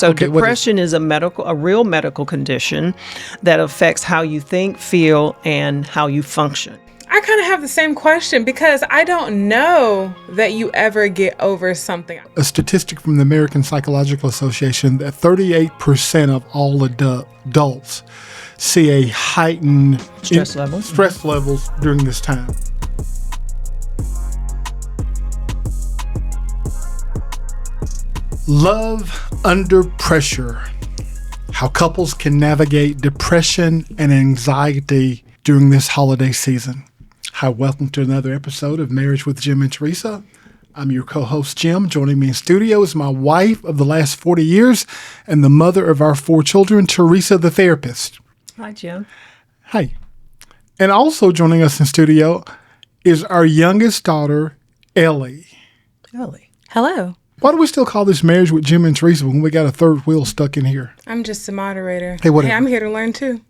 So depression is a real medical condition that affects how you think, feel, and how you function. I kind of have the same question because I don't know that you ever get over something. A statistic from the American Psychological Association that 38% of all adults see a heightened stress levels during this time. Love under pressure. How couples can navigate depression and anxiety during this holiday season. Hi, welcome to another episode of Marriage with Jim and Teresa. I'm your co-host, Jim. Joining me in studio is my wife of the last 40 years and the mother of our 4 children, Teresa the therapist. Hi, Jim. Hi. And also joining us in studio is our youngest daughter, Ellie. Ellie. Hello. Why do we still call this Marriage with Jim and Teresa when we got a third wheel stuck in here? I'm just a moderator. Hey, whatever. Hey, I'm here to learn too.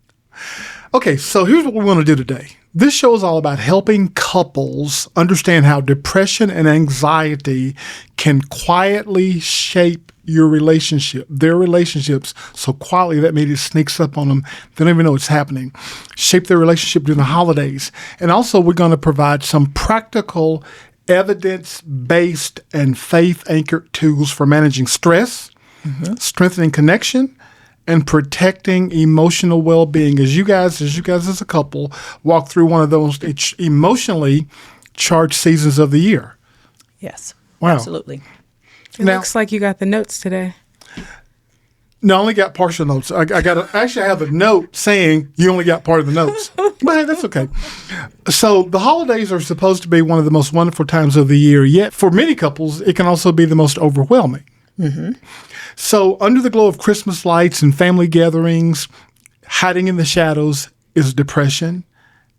Okay, so here's what we want to do today. This show is all about helping couples understand how depression and anxiety can quietly shape their relationships so quietly that means it sneaks up on them. They don't even know it's happening. Shape their relationship during the holidays. And also we're going to provide some practical evidence-based and faith-anchored tools for managing stress, strengthening connection, and protecting emotional well-being as you guys as a couple walk through one of those emotionally charged seasons of the year. Yes, wow. Absolutely. It looks like you got the notes today. No, I only got partial notes. I have a note saying you only got part of the notes. But hey, that's okay. So the holidays are supposed to be one of the most wonderful times of the year, yet for many couples, it can also be the most overwhelming. Mm-hmm. So under the glow of Christmas lights and family gatherings, hiding in the shadows is depression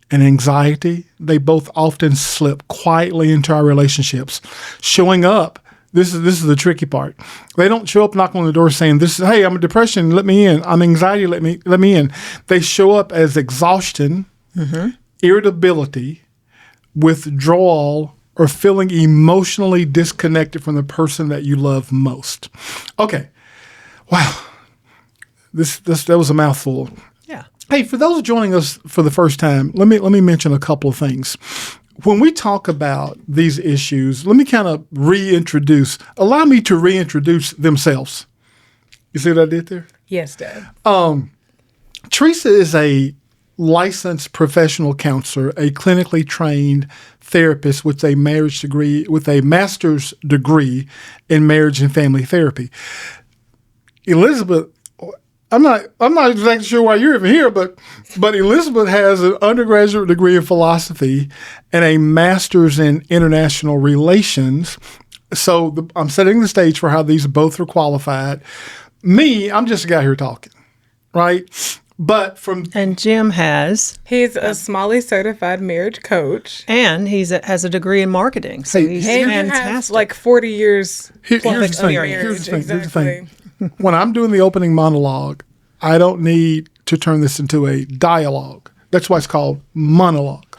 and anxiety. They both often slip quietly into our relationships. Showing up, this is the tricky part. They don't show up knocking on the door saying, hey, I'm a depression, let me in. I'm anxiety, let me in. They show up as exhaustion, irritability, withdrawal, or feeling emotionally disconnected from the person that you love most. Okay. Wow. That was a mouthful. Yeah. Hey, for those joining us for the first time, let me mention a couple of things. When we talk about these issues, let me kind of allow me to reintroduce themselves. You see what I did there? Yes, Dad. Teresa is a licensed professional counselor, a clinically trained therapist with a master's degree in marriage and family therapy. Elizabeth, I'm not exactly sure why you're even here, but Elizabeth has an undergraduate degree in philosophy and a master's in international relations. So I'm setting the stage for how these both are qualified. Me, I'm just a guy here talking, right? And Jim he's a Smalley certified marriage coach, and has a degree in marketing. So he's fantastic. Has like 40 years. Here's the thing. When I'm doing the opening monologue, I don't need to turn this into a dialogue. That's why it's called monologue.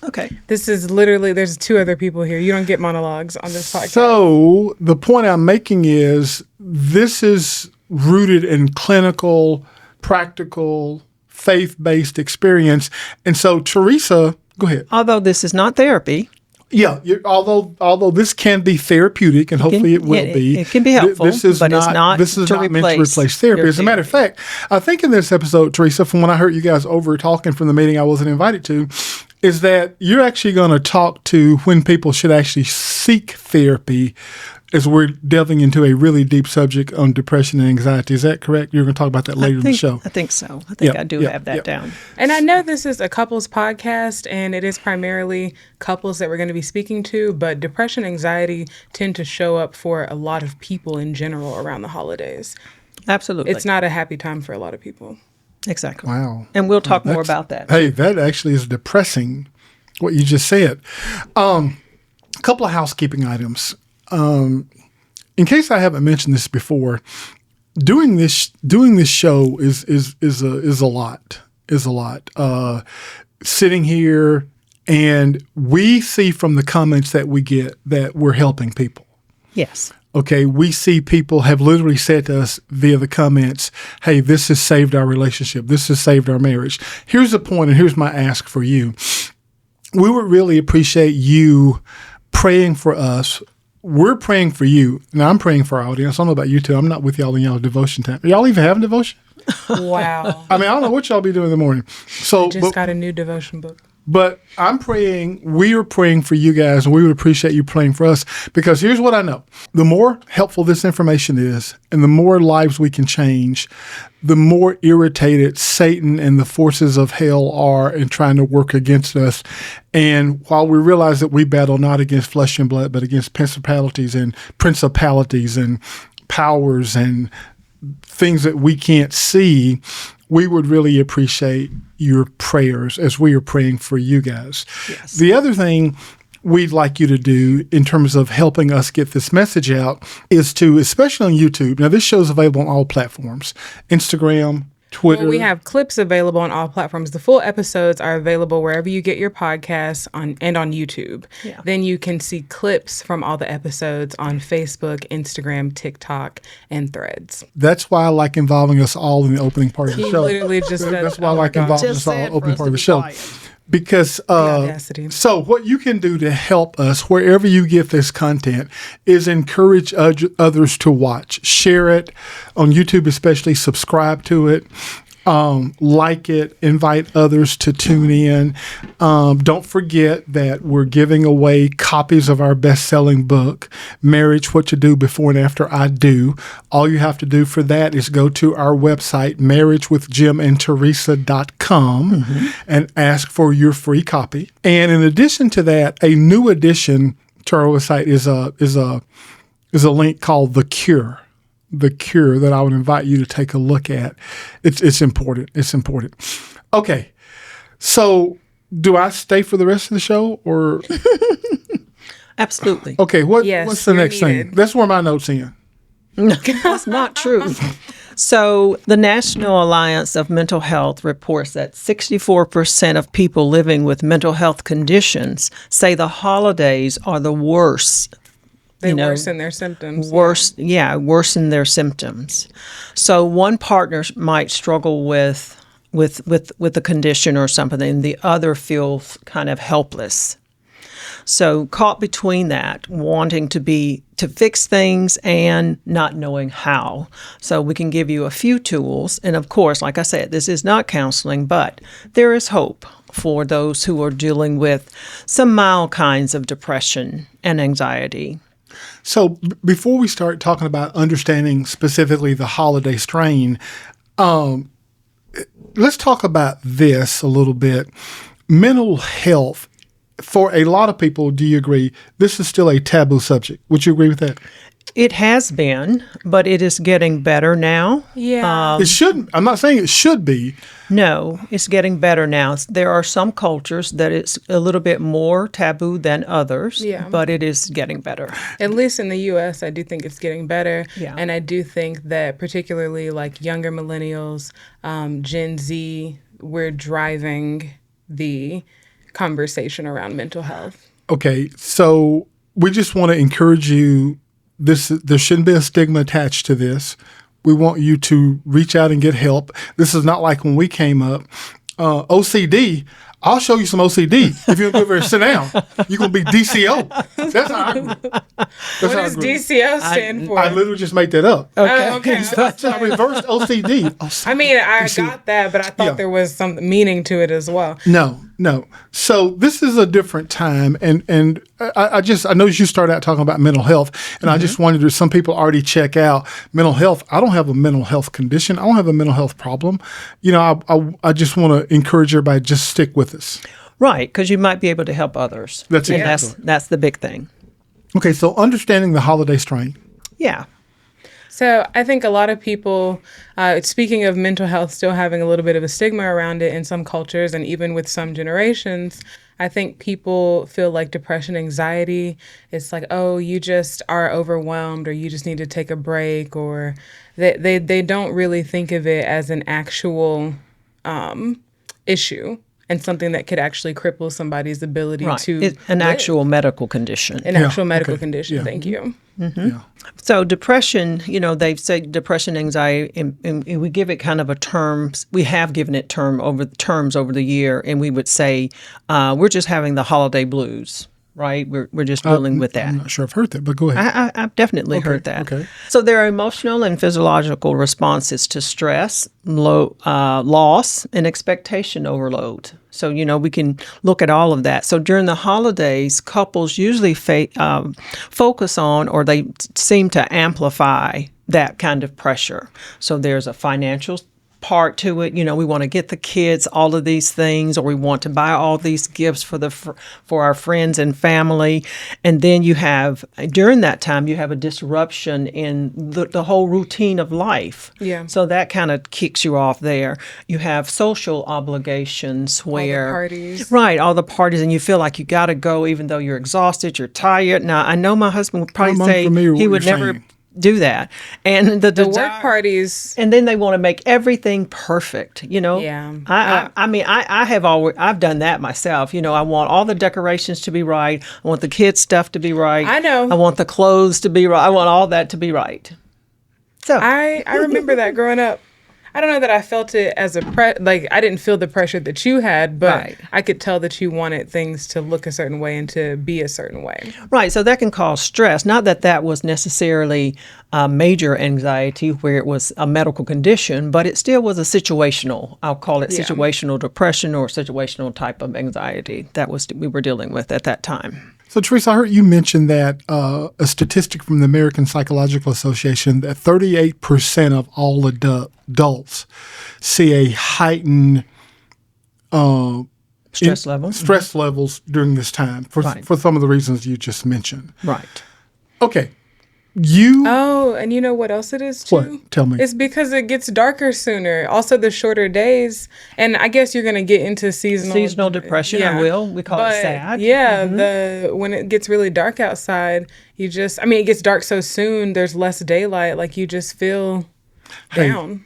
Okay. This is literally, there's 2 other people here. You don't get monologues on this podcast. So the point I'm making is this is rooted in clinical, practical, faith-based experience. And so, Teresa, go ahead. Although this is not therapy. Yeah, although this can be therapeutic, and hopefully it will be. It can be helpful, this is not meant to replace therapy. As a matter of fact, I think in this episode, Teresa, from when I heard you guys over talking from the meeting I wasn't invited to, is that you're actually going to talk to when people should actually seek therapy as we're delving into a really deep subject on depression and anxiety. Is that correct? You're going to talk about that later in the show. I think so. I think I do have that down. And I know this is a couples podcast, and it is primarily couples that we're going to be speaking to, but depression and anxiety tend to show up for a lot of people in general around the holidays. Absolutely. It's not a happy time for a lot of people. Exactly. Wow. And we'll talk more about that. Hey, that actually is depressing, what you just said. A couple of housekeeping items. In case I haven't mentioned this before, doing this show is a lot. Sitting here, and we see from the comments that we get that we're helping people. Yes. Okay, we see people have literally said to us via the comments, hey, this has saved our relationship. This has saved our marriage. Here's the point, and here's my ask for you. We would really appreciate you praying for us. We're praying for you. Now, I'm praying for our audience. I don't know about you two. I'm not with y'all in y'all devotion time. Y'all even having devotion? Wow. I mean, I don't know what y'all be doing in the morning. So, Just got a new devotion book. But I'm praying, we are praying for you guys, and we would appreciate you praying for us, because here's what I know. The more helpful this information is, and the more lives we can change, the more irritated Satan and the forces of hell are in trying to work against us. And while we realize that we battle not against flesh and blood, but against principalities and powers and things that we can't see, we would really appreciate your prayers as we are praying for you guys. Yes. The other thing we'd like you to do in terms of helping us get this message out is to, especially on YouTube, now this show is available on all platforms, Instagram, Twitter. Well, we have clips available on all platforms. The full episodes are available wherever you get your podcasts and on YouTube. Yeah. Then you can see clips from all the episodes on Facebook, Instagram, TikTok, and Threads. That's why I like involving us all in the opening part of the He show. literally just said, That's why I like involving us all in the opening part of the show. Because audacity. so what you can do to help us wherever you get this content is encourage others to watch, share it on YouTube, especially subscribe to it, like it, invite others to tune in. Don't forget that we're giving away copies of our best-selling book, Marriage, What to Do Before and After I Do. All you have to do for that is go to our website, marriagewithjimandteresa.com, and ask for your free copy. And in addition to that, a new addition to our website is a link called The Cure. The Cure, that I would invite you to take a look at. It's important. It's important. Okay. So do I stay for the rest of the show or? Absolutely. Okay. Yes, what's the you're next thing? needed. That's where my notes in. That's not true. So the National Alliance of Mental Health reports that 64% of people living with mental health conditions say the holidays are the worst. They worsen their symptoms. Worsen their symptoms. So one partner might struggle with a condition or something, and the other feels kind of helpless. So caught between that, wanting to fix things and not knowing how. So we can give you a few tools, and of course, like I said, this is not counseling, but there is hope for those who are dealing with some mild kinds of depression and anxiety. So before we start talking about understanding specifically the holiday strain, let's talk about this a little bit. Mental health, for a lot of people, do you agree, this is still a taboo subject? Would you agree with that? It has been, but it is getting better now. Yeah. It shouldn't. I'm not saying it should be. No, it's getting better now. There are some cultures that it's a little bit more taboo than others, but it is getting better. At least in the U.S., I do think it's getting better. Yeah. And I do think that particularly like younger millennials, Gen Z, we're driving the conversation around mental health. Okay, so we just want to encourage you. There shouldn't be a stigma attached to this. We want you to reach out and get help. This is not like when we came up. OCD, I'll show you some OCD. If you don't give her a sit down, you're going to be DCO. That's how I grew. What does DCO stand for? I literally just made that up. Okay. Okay. That's a reversed OCD. I mean, I got that, but I thought there was some meaning to it as well. No. So this is a different time, and I know you started out talking about mental health, and I just wanted to. Some people already check out mental health. I don't have a mental health condition. I don't have a mental health problem. You know, I just want to encourage everybody just stick with us. Right, because you might be able to help others. That's and exactly. that's the big thing. Okay, so understanding the holiday strain. Yeah. So I think a lot of people, speaking of mental health, still having a little bit of a stigma around it in some cultures and even with some generations, I think people feel like depression, anxiety, it's like, oh, you just are overwhelmed or you just need to take a break, or they don't really think of it as an actual issue. and something that could actually cripple somebody's ability to an live. actual medical condition. An actual medical condition. Yeah. Thank you. Yeah. So depression, they've said depression, anxiety, and we give it kind of a term. We have given it terms over the year, and we would say we're just having the holiday blues, right? We're just dealing with that. I'm not sure I've heard that, but go ahead. I've definitely heard that. Okay. So there are emotional and physiological responses to stress, loss, and expectation overload. So, we can look at all of that. So during the holidays, couples usually focus on, or they seem to amplify that kind of pressure. So there's a financial part to it. We want to get the kids all of these things, or we want to buy all these gifts for our friends and family. And then during that time, you have a disruption in the whole routine of life. Yeah. So that kind of kicks you off there. You have social obligations where... all the parties. Right, all the parties, and you feel like you got to go even though you're exhausted, you're tired. Now, I know my husband would probably say he would never do that. And the work parties, and then they want to make everything perfect, Yeah. I've done that myself. I want all the decorations to be right. I want the kids' stuff to be right. I know. I want the clothes to be right. I want all that to be right. So I remember that growing up. I don't know that I felt it as I didn't feel the pressure that you had, but Right. I could tell that you wanted things to look a certain way and to be a certain way. Right, so that can cause stress. Not that was necessarily major anxiety where it was a medical condition, but it still was a situational, I'll call it situational depression or situational type of anxiety that we were dealing with at that time. So, Teresa, I heard you mention that a statistic from the American Psychological Association that 38% of all adults see a heightened Stress levels during this time for some of the reasons you just mentioned. Right. Okay. Oh, and you know what else it is too? What? Tell me. It's because it gets darker sooner. Also, the shorter days, and I guess you're going to get into seasonal depression. I will. We call it sad. Yeah, when it gets really dark outside, it gets dark so soon. There's less daylight. Like you just feel down.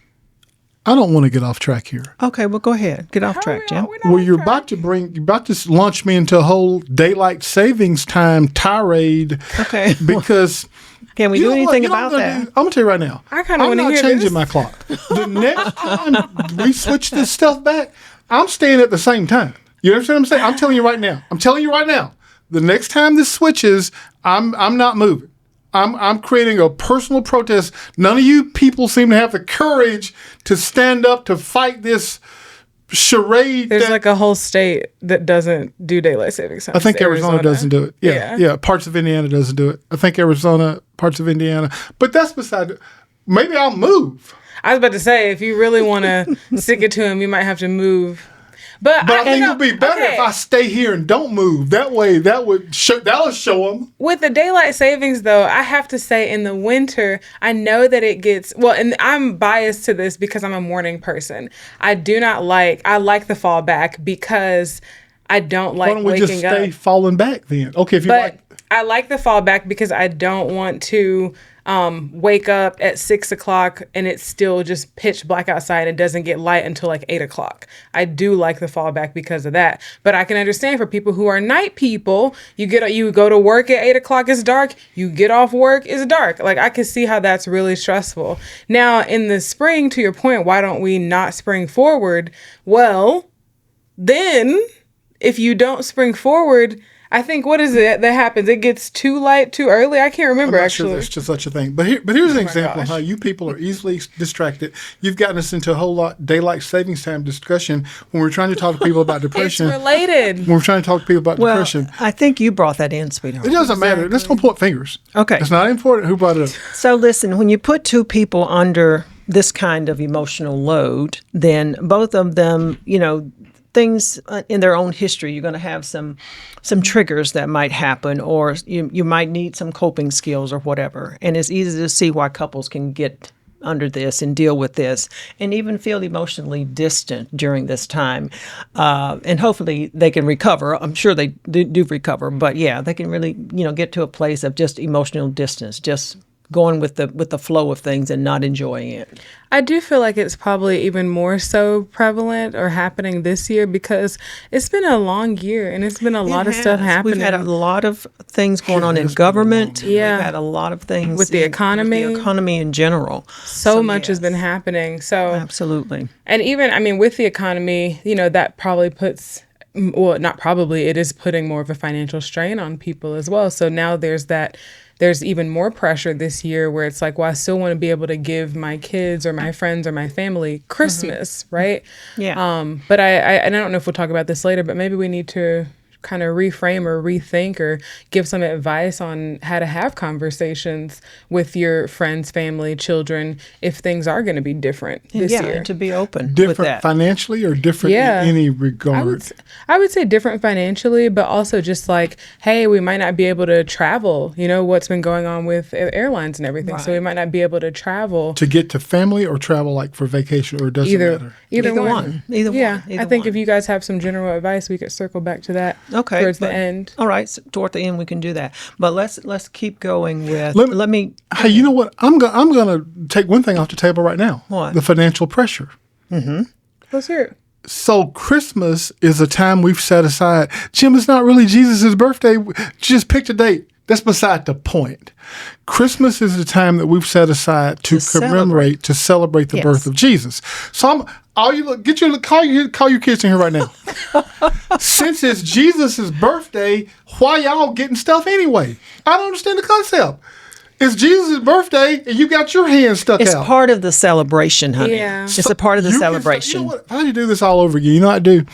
I don't want to get off track here. Okay, well, go ahead. Get off track, Jim. Well, you're about to launch me into a whole daylight savings time tirade. Okay. Because can we do anything about that? I'm gonna tell you right now. I kind of want to hear I'm not changing my clock. The next time we switch this stuff back, I'm staying at the same time. You understand what I'm saying? I'm telling you right now. The next time this switches, I'm not moving. I'm creating a personal protest. None of you people seem to have the courage to stand up to fight this charade. There's like a whole state that doesn't do daylight savings time. I think Arizona doesn't do it. Yeah. Parts of Indiana doesn't do it. I think Arizona, parts of Indiana. But that's beside it. Maybe I'll move. I was about to say, if you really want to stick it to him, you might have to move. But I think it would be better if I stay here and don't move. That way, that'll show them. With the daylight savings, though, I have to say in the winter, I know that it gets, and I'm biased to this because I'm a morning person. I like the fall back because I don't like waking up. Why don't we just stay falling back then? Okay, if you like. I like the fall back because I don't want to wake up at 6 o'clock and it's still just pitch black outside and it doesn't get light until like 8 o'clock. I do like the fall back because of that. But I can understand for people who are night people, you go to work at 8 o'clock, it's dark. You get off work, it's dark. Like I can see how that's really stressful. Now in the spring, to your point, why don't we not spring forward? Well, then if you don't spring forward, I think, what is it that happens? It gets too light too early? I can't remember, I'm not actually. Sure there's just such a thing. But here's an example of how you people are easily distracted. You've gotten us into a whole lot daylight savings time discussion when we're trying to talk to people about depression. It's related. When we're trying to talk to people about depression. I think you brought that in, sweetheart. It doesn't matter. Let's don't point fingers. Okay. It's not important who brought it up. So listen, when you put two people under this kind of emotional load, then both of them, things in their own history, you're going to have some triggers that might happen, or you might need some coping skills or whatever. And it's easy to see why couples can get under this and deal with this and even feel emotionally distant during this time. And hopefully they can recover. I'm sure they do recover. But yeah, they can really, get to a place of just emotional distance, just going with the flow of things and not enjoying it. I do feel like it's probably even more so prevalent or happening this year because it's been a long year and it's been a lot of stuff happening. We've had a lot of things going on in government. Yeah. We've had a lot of things with the economy. With the economy in general. So much has been happening. So absolutely. And even, I mean, with the economy, that probably puts, well, not probably, it is putting more of a financial strain on people as well. So now there's even more pressure this year where it's like, well, I still want to be able to give my kids or my friends or my family Christmas, right? Yeah. But I don't know if we'll talk about this later, but maybe we need to kind of reframe or rethink or give some advice on how to have conversations with your friends, family, children, if things are going to be different this year. And to be open Different with that. financially or different in any regard? I would say different financially, but also just like, hey, we might not be able to travel. What's been going on with airlines and everything. Right. So we might not be able to travel. To get to family or travel like for vacation, or it doesn't matter? Either one. Either one. I think if you guys have some general advice, we could circle back to that. Okay, towards the end. All right, so toward the end we can do that. But let's keep going with. Let me. Hey, you know what? I'm gonna take one thing off the table right now. What? The financial pressure. Mm-hmm. Let's hear it. So Christmas is a time we've set aside. Jim, it's not really Jesus' birthday. Just pick a date. That's beside the point. Christmas is the time that we've set aside to commemorate, to celebrate the birth of Jesus. So call your kids in here right now. Since it's Jesus' birthday, why y'all getting stuff anyway? I don't understand the concept. It's Jesus' birthday, and you got your hand stuck out. It's part of the celebration, honey. Yeah. It's a part of the celebration. You know what? How do you do this all over again? You know what I do?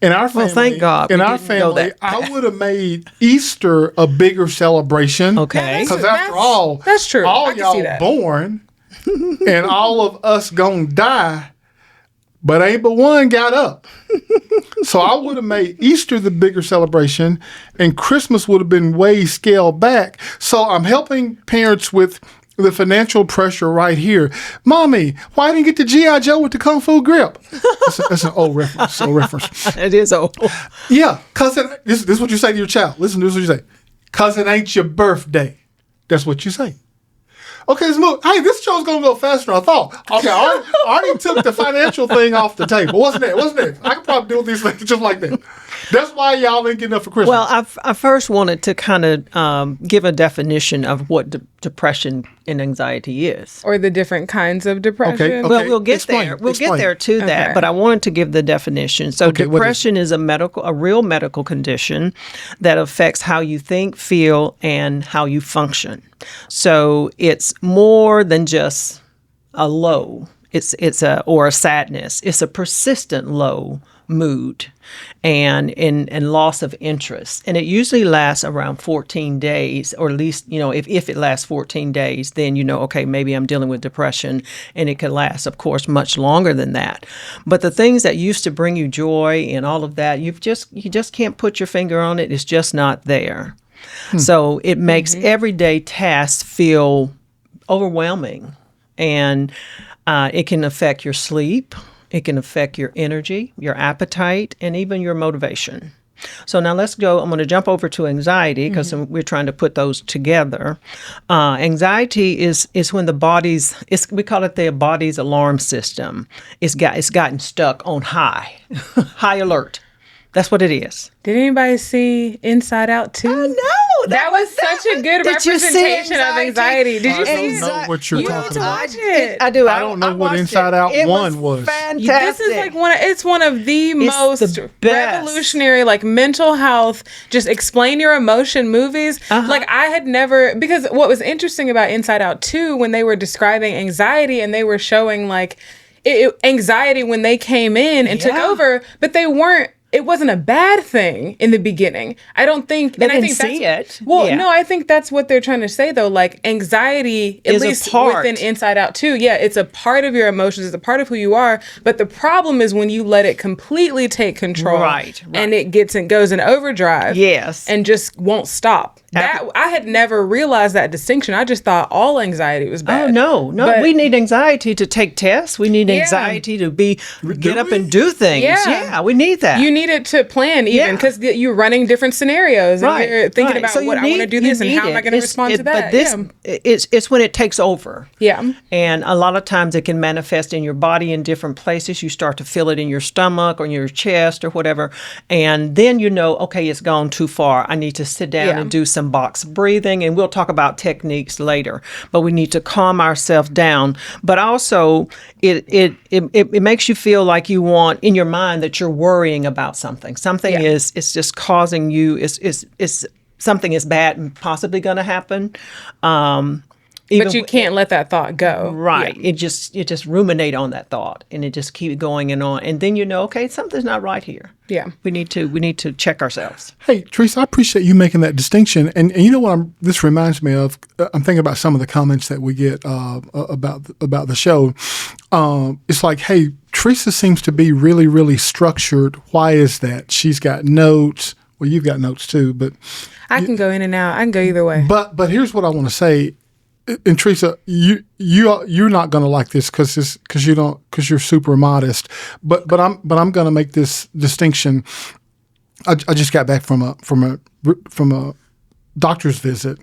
In our family, well, thank God. In our family, I would have made Easter a bigger celebration. Okay. Because after all, that's true. All y'all born, and all of us gonna die, but ain't but one got up. So I would have made Easter the bigger celebration, and Christmas would have been way scaled back. So I'm helping parents with the financial pressure right here. Mommy, why didn't you get the G.I. Joe with the Kung Fu grip? That's an old reference. It is old. Yeah, because this is what you say to your child. Listen, this is what you say. Because it ain't your birthday. That's what you say. Okay, let's move. Hey, this show's going to go faster than I thought. Okay, I already took the financial thing off the table. Wasn't it? I could probably do these things just like that. That's why y'all ain't getting up for Christmas. Well, I first wanted to kind of give a definition of what depression and anxiety is. Or the different kinds of depression. Okay. Well, we'll get there. We'll get there to that, but I wanted to give the definition. So depression is a real medical condition that affects how you think, feel, and how you function. So it's more than just a low. It's a sadness. It's a persistent low mood and loss of interest. And it usually lasts around 14 days, or at least, if it lasts 14 days, then okay, maybe I'm dealing with depression, and it could last, of course, much longer than that. But the things that used to bring you joy and all of that, you just can't put your finger on it. It's just not there. So it makes everyday tasks feel overwhelming, and it can affect your sleep. It can affect your energy, your appetite, and even your motivation. So now let's go. I'm going to jump over to anxiety because we're trying to put those together. Anxiety is when the we call it the body's alarm system. It's gotten stuck on high alert. That's what it is. Did anybody see Inside Out 2? Oh, no. That was such a good representation of anxiety. Did you see it? I don't know what you're talking about. Watch it. I do. I don't know what Inside Out 1 was. Fantastic. This is like one of the most revolutionary, like, mental health, just explain your emotion movies. Like, I had never, because what was interesting about Inside Out 2, when they were describing anxiety and they were showing like anxiety when they came in and took over, but it wasn't a bad thing in the beginning. I don't think... They didn't see it. Well, no, I think that's what they're trying to say, though. Like, anxiety, at least within Inside Out 2, it's a part of your emotions. It's a part of who you are. But the problem is when you let it completely take control. Right. And it goes in overdrive. Yes. And just won't stop. That I had never realized that distinction. I just thought all anxiety was bad. Oh no, But- we need anxiety to take tests. We need Yeah. anxiety to get up we? and do things. Yeah. We need that. You need it to plan even Yeah. because you're running different scenarios and Right, you're thinking right. about So you what I want to do you this and need how am I it. going to It's- respond to that. But this, it's when it takes over. Yeah. And a lot of times it can manifest in your body in different places. You start to feel it in your stomach or in your chest or whatever. And then you know, okay, it's gone too far. I need to sit down Yeah. and do some box breathing. And we'll talk about techniques later. But we need to calm ourselves down. But also, it makes you feel like you want in your mind that you're worrying about something. Something Yeah. it's just causing you, it's something is bad and possibly going to happen. But you can't let that thought go. Right. Yeah. You just ruminate on that thought and it just keeps going and on. And then you know, okay, something's not right here. Yeah. We need to check ourselves. Hey, Teresa, I appreciate you making that distinction. And you know what this reminds me of? I'm thinking about some of the comments that we get about the show. It's like, hey, Teresa seems to be really, really structured. Why is that? She's got notes. Well, you've got notes too, but I can go in and out. I can go either way. But here's what I want to say. And Teresa, you're not going to like this because you're super modest. But I'm going to make this distinction. I just got back from a doctor's visit,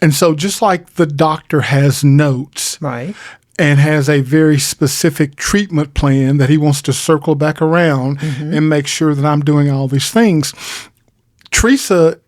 and so just like the doctor has notes, Right. and has a very specific treatment plan that he wants to circle back around and make sure that I'm doing all these things. Teresa,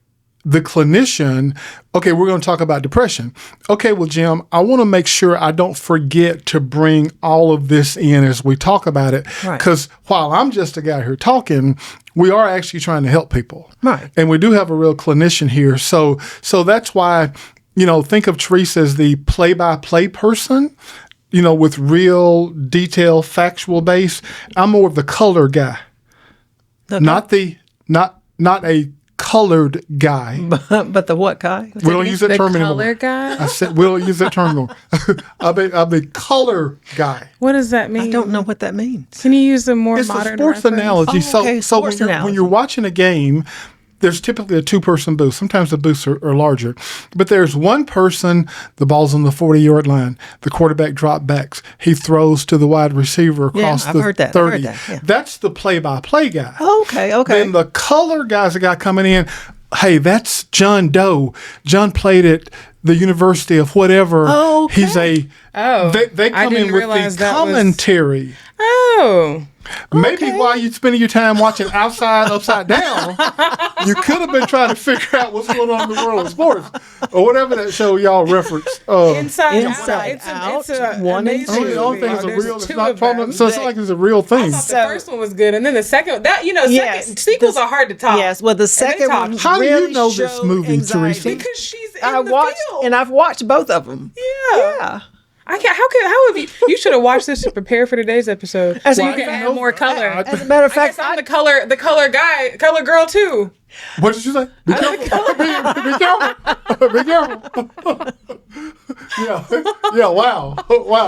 the clinician, okay, we're going to talk about depression. Okay, well, Jim, I want to make sure I don't forget to bring all of this in as we talk about it. Right. Because while I'm just a guy here talking, we are actually trying to help people. Right. And we do have a real clinician here. So that's why, think of Teresa as the play-by-play person, with real detail, factual base. I'm more of the color guy. Not a colored guy. But the what guy? We don't use that The term anymore. color guy? I said we don't use that term anymore. I'm the color guy. What does that mean? I don't know what that means. Can you use a more It's a modern sports reference? analogy. Oh, okay, So sports when analogy. you're watching a game, there's typically a two-person booth. Sometimes the booths are larger. But there's one person, the ball's on the 40-yard line. The quarterback drop backs. He throws to the wide receiver across I've the heard that. I've 30. heard that, yeah. That's the play-by-play guy. Oh, okay. Then the color guy's the guy coming in. Hey, that's John Doe. John played at the University of whatever. Oh, okay. He's a. Oh, They I come didn't in with realize the that was- commentary. Oh. Maybe while you're spending your time watching Outside Upside Down, you could have been trying to figure out what's going on in the world of sports or whatever that show y'all reference. Inside Out, It's a one and amazing Oh, the whole movie. thing is a There's real. It's two not of from them. so it's not like it's a real thing. I thought the first one was good, and then the second Yes, sequels are hard to top. Yes. Well, the second talk. one. How do you really know this showed movie, anxiety. Teresa? Because she's in I the watched field. and I've watched both of them. Yeah. Yeah. I can't. How have you? You should have watched this to prepare for today's episode. As So a you matter can of add fact- more color. As a matter of I fact, guess I'm the color girl too. What did you say? Be careful. Be careful. Be careful. Yeah. Wow.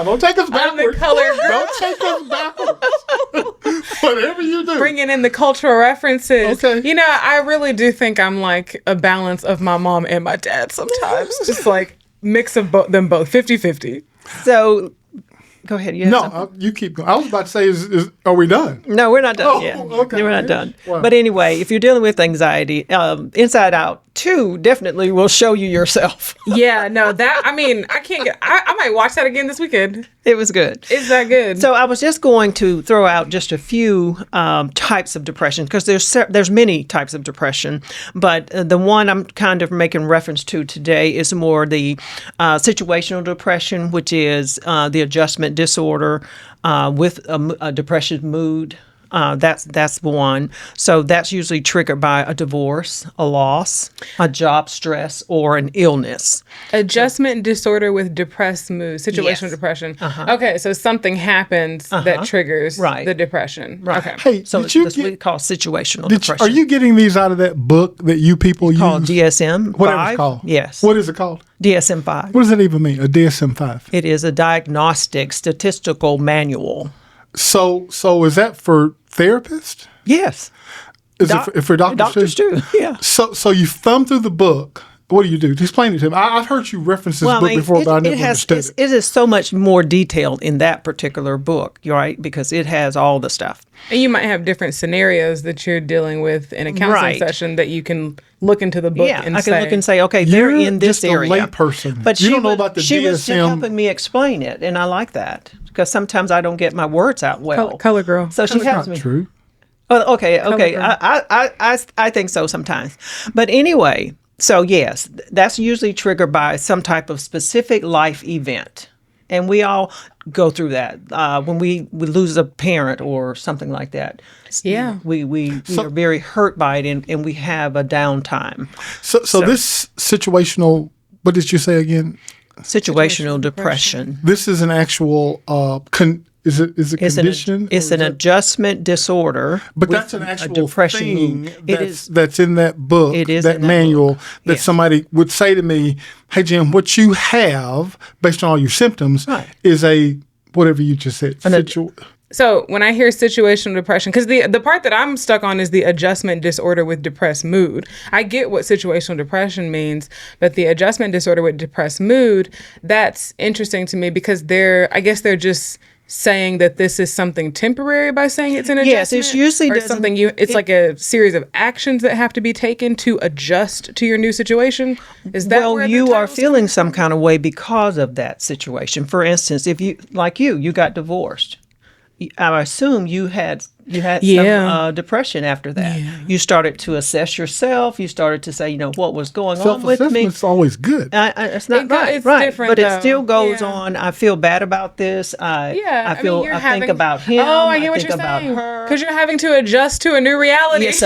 Don't take us I'm the backwards. color girl. Don't take us backwards. Whatever you do. Bringing in the cultural references. Okay. I really do think I'm like a balance of my mom and my dad sometimes. Just like mix of them both, 50-50. So, go ahead. You have something? No, you keep going. I was about to say, are we done? No, we're not done Oh, yet. okay. We're not done. Wow. But anyway, if you're dealing with anxiety, Inside Out 2 definitely will show you yourself. Yeah, no, I can't get, I might watch that again this weekend. It was good. Is that good? So I was just going to throw out just a few types of depression because there's many types of depression, but the one I'm kind of making reference to today is more the situational depression, which is the adjustment disorder with a depressive mood. That's one. So that's usually triggered by a divorce, a loss, a job stress, or an illness. Adjustment disorder with depressed mood, situational Yes. depression. Okay, so something happens that triggers Right. the depression. Right. Okay. Hey, So did you that's what we get, call situational did you, depression. are you getting these out of that book that you people use? called DSM-5? Whatever it's called. Yes. What is it called? DSM-5. What does that even mean? A DSM-5. It is a diagnostic statistical manual. So is that for therapists? Yes. Is it for doctors Doctors too. Yeah. So you thumb through the book What do you do? Explain it to me. I've heard you reference this book before, but I never understood it. It is so much more detailed in that particular book, right? Because it has all the stuff. And you might have different scenarios that you're dealing with in a counseling session that you can look into the book and I can look and say, okay, they're in this area. You're just a layperson. But you don't know about the she DSM. was helping me explain it, and I like that because sometimes I don't get my words out well. Color girl. So she helps me. True. Oh, okay. I think so sometimes. But anyway, so yes, that's usually triggered by some type of specific life event. And we all go through that when we lose a parent or something like that. Yeah. We are very hurt by it and we have a downtime. So this situational, what did you say again? Situational depression. This is an actual is it condition? It's an adjustment disorder. But that's an actual depression. thing that's in that book, it is that manual, that yes. somebody would say to me, hey, Jim, what you have, based on all your symptoms, is a, whatever you just said, So when I hear situational depression, because the part that I'm stuck on is the adjustment disorder with depressed mood. I get what situational depression means, but the adjustment disorder with depressed mood, that's interesting to me because I guess they're just saying that this is something temporary by saying it's an adjustment. Yes, it's usually or something like a series of actions that have to be taken to adjust to your new situation. Is that well, where you are feeling some kind of way because of that situation. For instance, if you got divorced. I assume you had some depression after that. Yeah. You started to assess yourself. You started to say, what was going on with me. Self-assessment's always good. It's not it's right, different, but though. It still goes on. I feel bad about this. I think about him. Oh, I get what think you're about saying. her. Because you're having to adjust to a new reality. Yes,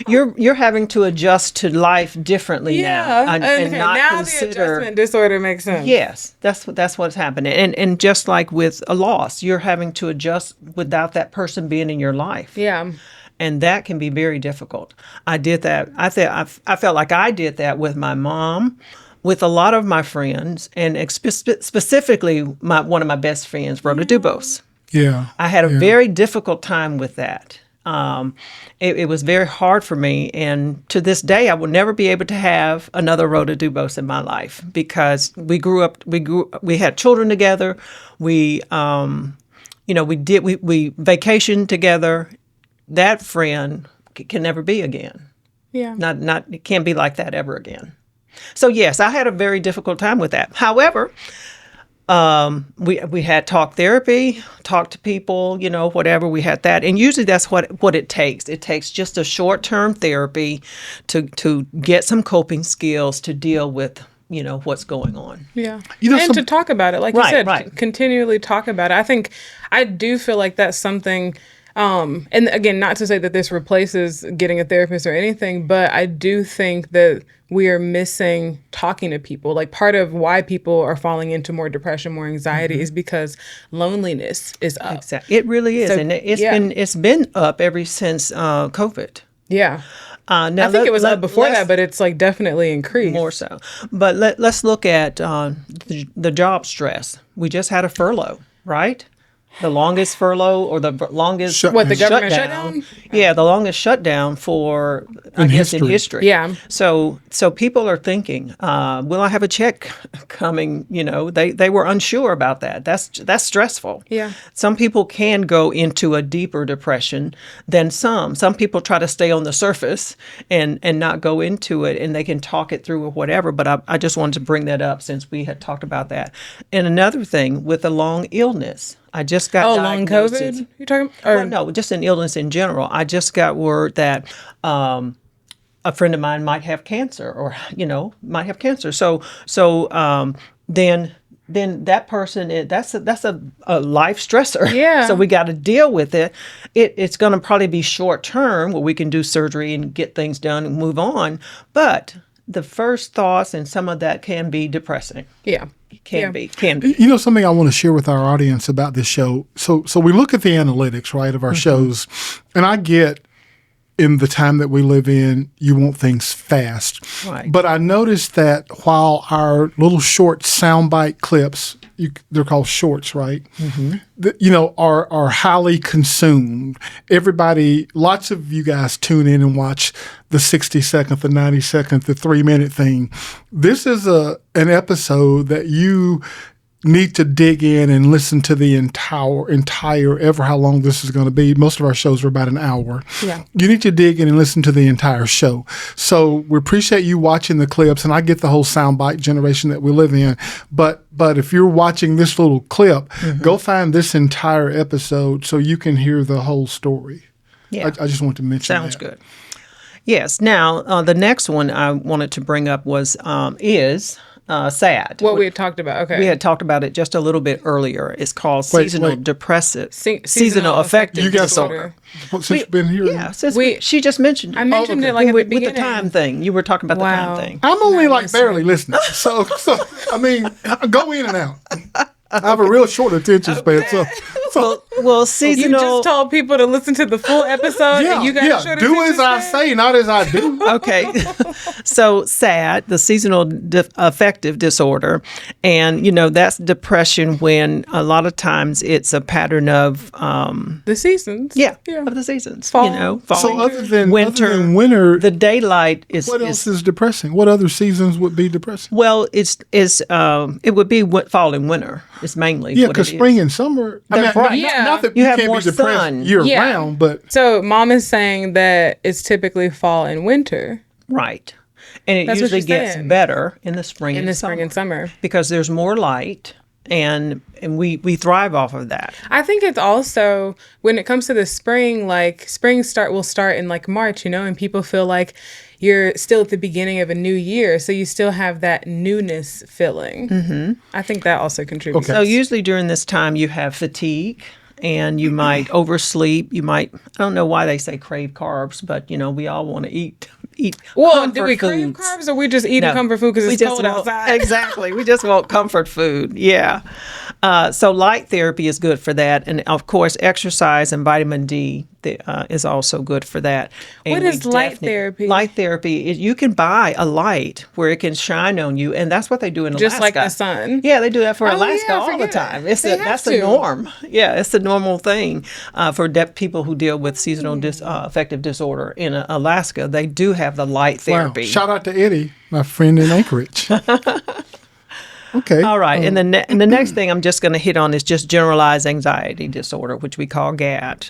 you're having to adjust to life differently now, and not now consider the adjustment disorder makes sense. Yes, that's what's happening, and just like with a loss, you're having to adjust without that person being in your life. Yeah. And that can be very difficult. I did that. I felt like I did that with my mom, with a lot of my friends, and specifically one of my best friends, Rhoda Dubose. Yeah. I had a very difficult time with that. It was very hard for me, and to this day, I will never be able to have another Rhoda Dubose in my life because we had children together. We vacationed together. That friend can never be again. Yeah. It can't be like that ever again. So yes, I had a very difficult time with that. However, we had talk therapy, talk to people, whatever. We had that, and usually that's what it takes. It takes just a short-term therapy to get some coping skills to deal with what's going on. Yeah. To talk about it, like you said, continually talk about it. I do feel like that's something, and again, not to say that this replaces getting a therapist or anything, but I do think that we are missing talking to people. Like part of why people are falling into more depression, more anxiety is because loneliness is up. Exactly. It really is. And it's been up ever since COVID. Yeah. Now I think it was up before that, but it's like definitely increased. More so. But let's look at the job stress. We just had a furlough, right? The longest furlough or the longest the government shutdown? Yeah, the longest shutdown in history. Yeah. So people are thinking, will I have a check coming? They were unsure about that. That's stressful. Yeah. Some people can go into a deeper depression than some. Some people try to stay on the surface and not go into it, and they can talk it through or whatever. But I just wanted to bring that up since we had talked about that. And another thing with a long illness. I just got diagnosed. Long COVID? You're talking? Or? No, just an illness in general. I just got word that a friend of mine might have cancer, or might have cancer. So then that person that's a life stressor. Yeah. So we got to deal with it. It's going to probably be short term where we can do surgery and get things done and move on. But the first thoughts and some of that can be depressing. Yeah. Can be. Something I want to share with our audience about this show. So we look at the analytics, right, of our shows, and I get in the time that we live in, you want things fast. Right. But I noticed that while our little short soundbite clips, they're called shorts, right? Are highly consumed. Everybody, lots of you guys tune in and watch the 60-second, the 90-second, the 3-minute thing. This is an episode that you need to dig in and listen to the entire ever how long this is going to be. Most of our shows are about an hour. Yeah. You need to dig in and listen to the entire show. So we appreciate you watching the clips, and I get the whole soundbite generation that we live in. But if you're watching this little clip, go find this entire episode so you can hear the whole story. Yeah. I just want to mention Sounds that. good. Yes. Now, the next one I wanted to bring up is sad. What we had talked about. Okay. We had talked about it just a little bit earlier. It's called seasonal affective affective disorder. Since you've been here. Yeah, she just mentioned it. I mentioned it like at the with beginning. the time thing. You were talking about the time thing. I'm only barely listening. So I mean, go in and out. I have a real short attention span. Well, seasonal. You just told people to listen to the full episode. And you got a short do attention as I span? say, not as I do. Okay. So SAD, the seasonal affective disorder, and that's depression when a lot of times it's a pattern of the seasons. of the seasons. Fall. Fall. So other than winter, the daylight is. What else is depressing? What other seasons would be depressing? Well, it would be fall and winter. It's mainly because spring and summer. Right. Not that You you have can't more be depressed sun. year round, but So mom is saying that it's typically fall and winter. right, and it That's what usually she's gets saying. better in the spring. In and the spring and summer. because there's more light, and we thrive off of that. I think it's also when it comes to the spring, like will start in like March, and people feel like you're still at the beginning of a new year, so you still have that newness feeling. Mm-hmm. I think that also contributes. So usually during this time you have fatigue, and you might oversleep. You might, I don't know why they say crave carbs, but we all want to eat. Well, do we comfort crave foods. carbs, or we just eating comfort food because it's cold outside? Exactly. We just want comfort food. Yeah. So light therapy is good for that. And of course, exercise and vitamin D is also good for that. And What is light therapy? Light therapy is you can buy a light where it can shine on you. And that's what they do in Alaska. Just like the sun. Yeah, they do that for Alaska yeah, I all the forget. time. That's to. the norm. Yeah, it's the normal thing for people who deal with seasonal affective disorder in Alaska. They do have the light therapy. wow. Shout out to Eddie, my friend in Anchorage. Okay. All right. And the next thing I'm just going to hit on is just generalized anxiety disorder, which we call GAD.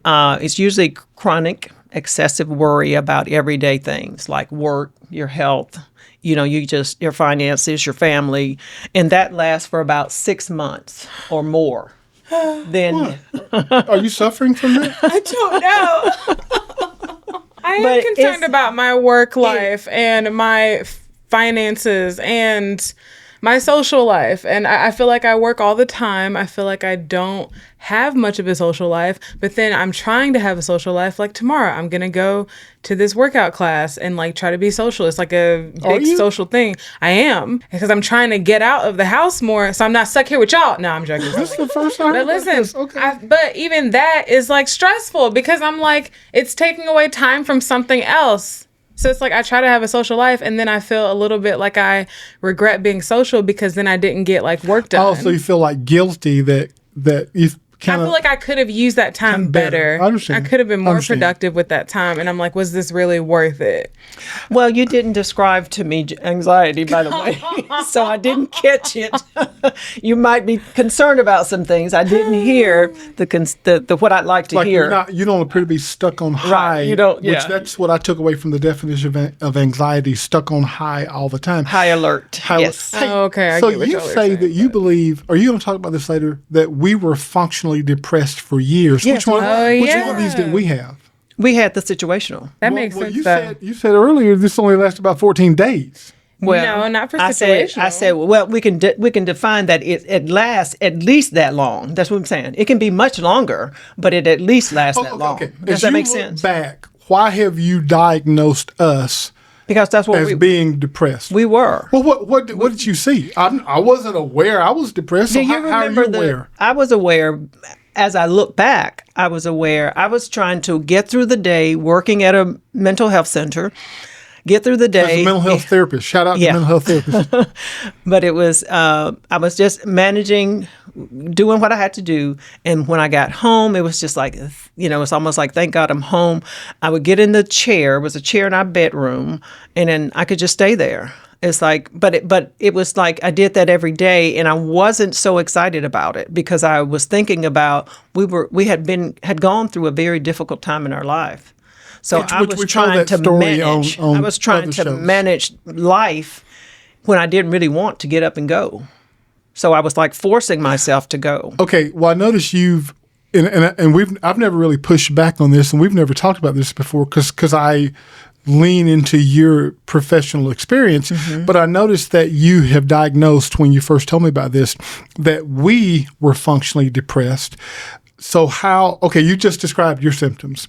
It's usually chronic excessive worry about everyday things like work, your health, your finances, your family. And that lasts for about 6 months or more. Then Are you suffering from that? I don't know. I am But concerned about my work life and my finances and my social life. And I feel like I work all the time. I feel like I don't have much of a social life, but then I'm trying to have a social life. Like tomorrow, I'm going to go to this workout class and like try to be social. It's like a big social thing. I am, because I'm trying to get out of the house more. So I'm not stuck here with y'all. No, I'm joking. This is the first time. But listen, Okay. but even that is like stressful because I'm like, it's taking away time from something else. So it's like I try to have a social life and then I feel a little bit like I regret being social because then I didn't get like work done. Oh, so you feel like guilty that you I feel like I could have used that time better. I understand. I could have been more Understand. productive with that time. And I'm like, was this really worth it? Well, you didn't describe to me anxiety, by the way, so I didn't catch it. You might be concerned about some things. I didn't hear the what I'd like to like hear. you don't appear to be stuck on high. you don't- Which yeah. that's what I took away from the definition of anxiety: stuck on high all the time. High alert. High- Yes. Hey, Oh, okay, I so get what you y'all are say saying, that you believe? Are you going to talk about this later? That we were functionally depressed for years. Yes. Which one? Oh, Which yeah. one of these did we have? We had the situational. That makes sense You though. said earlier this only lasted about 14 days. No, not for I said, situational. well, we can define that it lasts at least that long. That's what I'm saying. It can be much longer, but it at least lasts that long. Does As that you make look sense? back, why have you diagnosed us Because that's what as being depressed? we were. Well, what did you see? I wasn't aware I was depressed. So Do you how are you remember aware? I was aware as I look back. I was aware. I was trying to get through the day working at a mental health center, get through the As day. a mental health therapist, shout out Yeah. to mental health therapists. But it was, I was just managing, doing what I had to do. And when I got home, it was just like, it's almost like, thank God I'm home. I would get in the chair. It was a chair in our bedroom, and then I could just stay there. It's like, but it was like I did that every day, and I wasn't so excited about it because I was thinking about we had gone through a very difficult time in our life. So I Which was we told trying that to story manage. on I was trying other to shows. manage life when I didn't really want to get up and go. So I was like forcing myself to go. Okay, well, I noticed you've I've never really pushed back on this, and we've never talked about this before because I lean into your professional experience. But I noticed that you have diagnosed, when you first told me about this, that we were functionally depressed. So you just described your symptoms,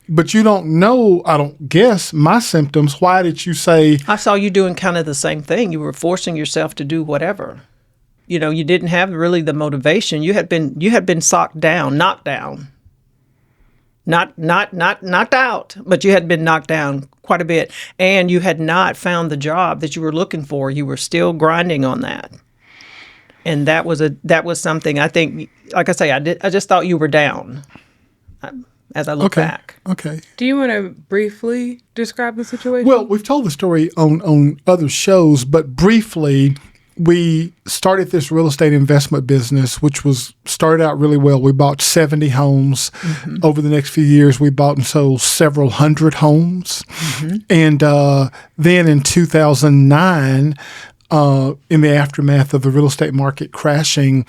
but you don't know, I don't guess, my symptoms. Why did you say? I saw you doing kind of the same thing. You were forcing yourself to do whatever. You didn't have really the motivation. You had been knocked down. Not knocked out, but you had been knocked down quite a bit, and you had not found the job that you were looking for. You were still grinding on that, and that was something. I think, like I say, I just thought you were down. As I look back, Okay. Do you want to briefly describe the situation? Well, we've told the story on other shows, but briefly, we started this real estate investment business, which started out really well. We bought 70 homes. Over the next few years, we bought and sold several hundred homes. And then in 2009, in the aftermath of the real estate market crashing,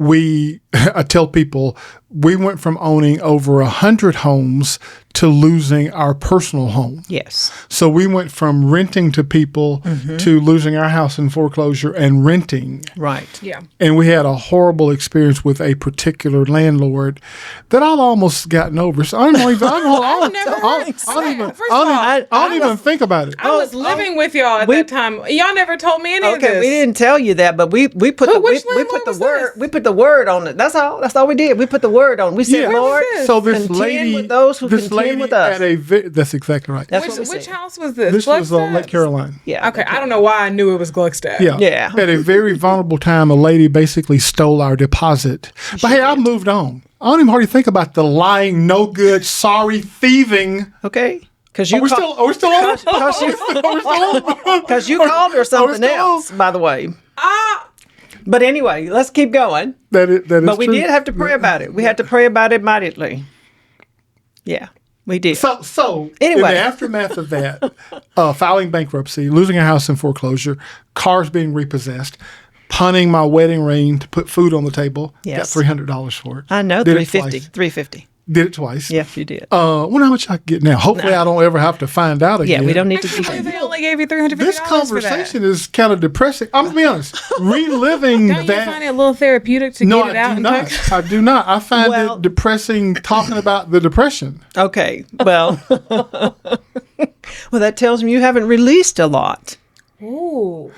I tell people, we went from owning over 100 homes to losing our personal home. yes, So we went from renting to people to losing our house in foreclosure and renting. right. yeah. And we had a horrible experience with a particular landlord that I've almost gotten over. So I don't even, I don't even think about it. I was living with y'all at that time. Y'all never told me any of Okay, this. we didn't tell you that, but we put which we landlord put the was word this? we put the word on it. That's all we did. We put the word on. We said, Yeah. Lord, this? So this contend lady, with those who this contend lady with us. that's exactly right. That's what we Which said. house was this? This was Flagstaff? Lake Caroline. Yeah. Okay, I don't know why I knew it was Gluckstadt. Yeah. Yeah. At a very vulnerable time, a lady basically stole our deposit. But hey, I moved on. I don't even hardly think about the lying, no good, sorry, thieving. Okay. Because Are you we still on? because you called her something still on? else, by the way. But anyway, let's keep going. That is But we true. did have to pray about it. We had to pray about it mightily. Yeah, we did. So Anyway. in the aftermath of that, filing bankruptcy, losing a house in foreclosure, cars being repossessed, punning my wedding ring to put food on the table, Yes. got $300 for it. I know, Did it $350. twice. $350. Did it twice. Yes, you did. Wonder how much I can get now. Hopefully, I don't ever have to find out again. Yeah, we don't need to do Actually, that. they only gave you $350 This for that. conversation is kind of depressing. I'm gonna be honest. Reliving Don't you that. find it a little therapeutic to No, get it out I do and not. talk? I do not. I find Well- it depressing talking about the depression. Okay, well, well, that tells me you haven't released a lot. Ooh.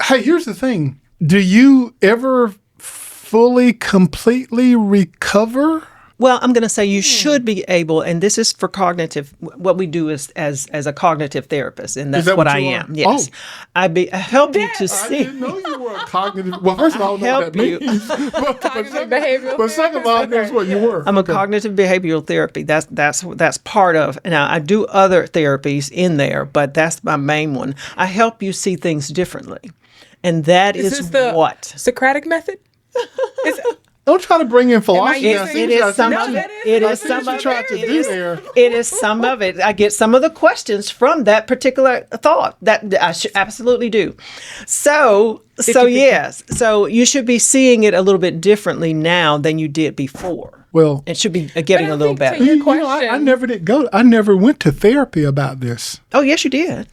Hey, here's the thing. Do you ever fully, completely recover? Well, I'm going to say you should be able, and this is for cognitive. What we do is as a cognitive therapist, and that's that what what I you am. are? Yes, I help you to I see. didn't know you were a cognitive. Well, first of all, I don't know what help that you. means. but Cognitive behavioral but second of all, that's what you were. I'm a cognitive behavioral therapy. That's part of. Now I do other therapies in there, but that's my main one. I help you see things differently, and that Is is this the what. Socratic method? Don't try to bring in philosophy. using- I see It what you- is some No, of that it. is- It I is see some what of you it. tried to It do is- there. It is some of it. I get some of the questions from that particular thought. That I should absolutely do. So 50-50. yes. So you should be seeing it a little bit differently now than you did before. Well, It should be getting But I a little think to better. your you know, I question- never did go. I never went to therapy about this. Oh yes, you did.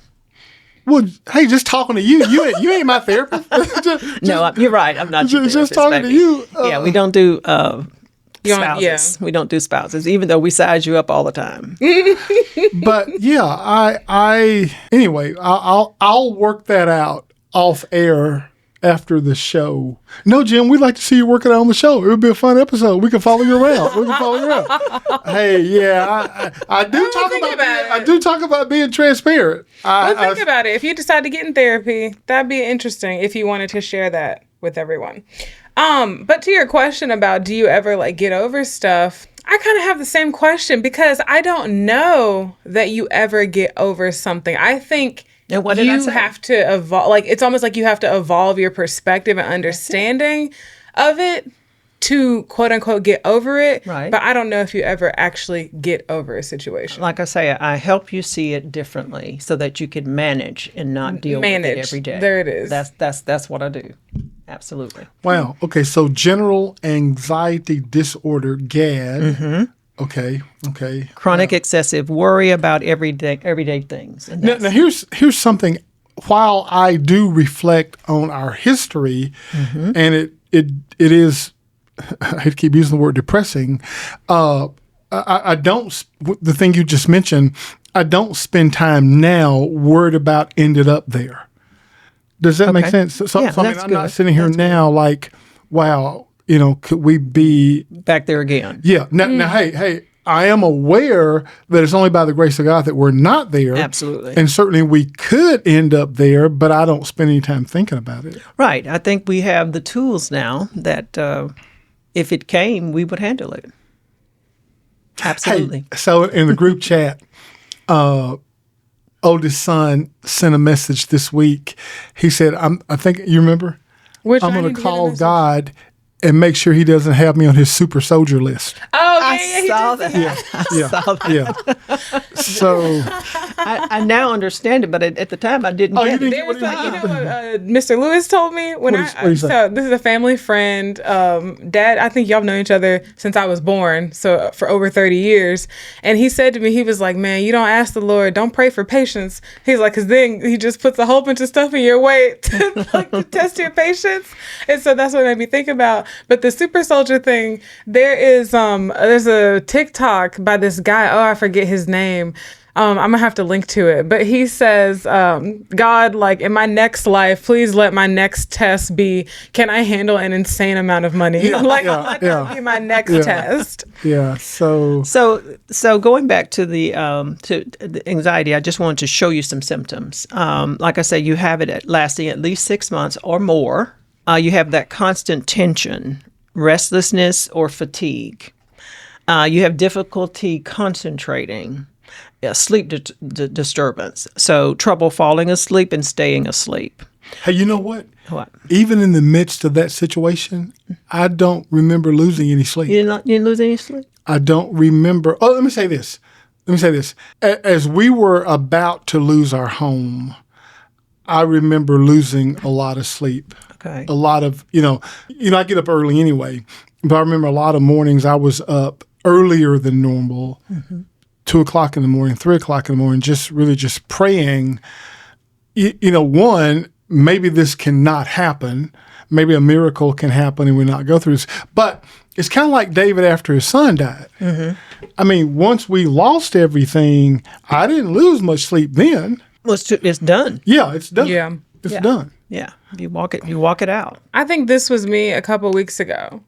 Well, hey, just talking to you, you ain't my therapist. Just- No, you're right. I'm not your just therapist, talking baby. to you. Yeah, we don't do You don't- spouses. We don't do spouses, even though we size you up all the time. But yeah, I anyway, I'll work that out off air after the show, no, Jim, we'd like to see you working on the show. It would be a fun episode. We can follow you around. Hey, yeah, I do talk about being transparent. Think about it. If you decide to get in therapy, that'd be interesting if you wanted to share that with everyone. But to your question about do you ever like get over stuff, I kind of have the same question because I don't know that you ever get over something. I think and what did I say? Have to evolve. Like, it's almost like you have to evolve your perspective and understanding of it to quote unquote get over it. Right. But I don't know if you ever actually get over a situation. Like I say, I help you see it differently so that you can manage and not deal with it every day. There it is. That's what I do. Absolutely. Wow. Okay. So general anxiety disorder, GAD. Mm-hmm. Okay. Chronic excessive worry about everyday things. And now here's something. While I do reflect on our history, and it is, I hate to keep using the word depressing. I don't. The thing you just mentioned, I don't spend time now worried about ended up there. Does that make sense? So I mean, I'm not sitting here now like, wow, could we be back there again? Yeah. Now, hey, I am aware that it's only by the grace of God that we're not there. Absolutely. And certainly we could end up there, but I don't spend any time thinking about it. Right. I think we have the tools now that if it came, we would handle it. Absolutely. Hey, so in the group chat, oldest son sent a message this week. He said, I think you remember? I'm going to call God and make sure he doesn't have me on his super soldier list. Oh, I saw that. I saw that. Yeah. So I now understand it, but at the time I didn't get it. You know what Mr. Lewis told me? So this is a family friend. Dad, I think y'all know each other since I was born, so for over 30 years. And he said to me, he was like, man, you don't ask the Lord, don't pray for patience. He's like, because then he just puts a whole bunch of stuff in your way to test your patience. And so that's what made me think about. But the super soldier thing, there's a TikTok by this guy. Oh, I forget his name. I'm gonna have to link to it. But he says, God, like in my next life, please let my next test be, can I handle an insane amount of money? Let that be my next test. Yeah. So going back to the anxiety, I just wanted to show you some symptoms. Like I say, you have it lasting at least 6 months or more. You have that constant tension, restlessness or fatigue. You have difficulty concentrating, sleep disturbance. So trouble falling asleep and staying asleep. Hey, you know what? What? Even in the midst of that situation, I don't remember losing any sleep. You didn't lose any sleep? I don't remember. Oh, let me say this. As we were about to lose our home, I remember losing a lot of sleep. Okay. A lot of, I get up early anyway, but I remember a lot of mornings I was up earlier than normal, 2 o'clock in the morning, 3 o'clock in the morning, just praying, one, maybe this cannot happen. Maybe a miracle can happen and we not go through this. But it's kind of like David after his son died. Mm-hmm. I mean, once we lost everything, I didn't lose much sleep then. Well, it's done. Yeah, it's done. Yeah. It's done. Yeah. You walk it out. I think this was me a couple weeks ago.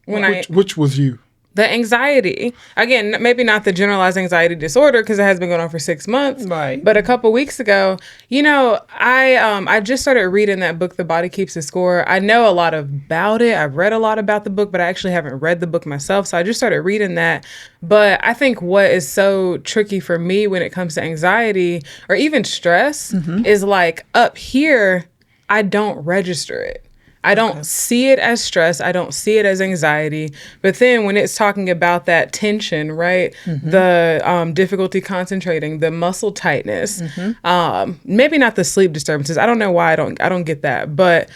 Which was you? The anxiety. Again, maybe not the generalized anxiety disorder because it has been going on for 6 months. Right. But a couple weeks ago, I just started reading that book, The Body Keeps the Score. I know a lot about it. I've read a lot about the book, but I actually haven't read the book myself. So I just started reading that. But I think what is so tricky for me when it comes to anxiety or even stress is like up here, I don't register it. I don't see it as stress. I don't see it as anxiety. But then when it's talking about that tension, right? The difficulty concentrating, the muscle tightness, maybe not the sleep disturbances. I don't know why I don't get that. But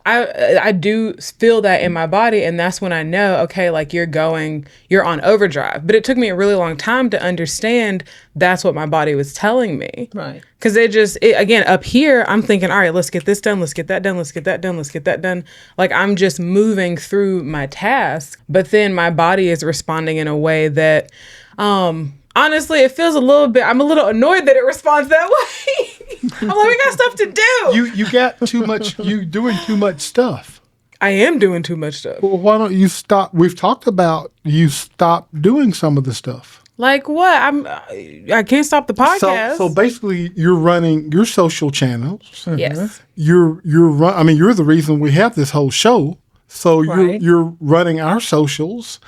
I do feel that in my body, and that's when I know, okay, like you're on overdrive. But it took me a really long time to understand that's what my body was telling me. Right. Because again, up here, I'm thinking, all right, let's get this done, let's get that done, let's get that done, let's get that done. Like I'm just moving through my task, but then my body is responding in a way that, honestly, it feels I'm a little annoyed that it responds that way. I'm like, we got stuff to do. You got too much. You doing too much stuff. I am doing too much stuff. Well, why don't you stop? We've talked about you stop doing some of the stuff. Like what? I can't stop the podcast. So basically, you're running your social channels. Yes. You're the reason we have this whole show. So Right. you're running our socials.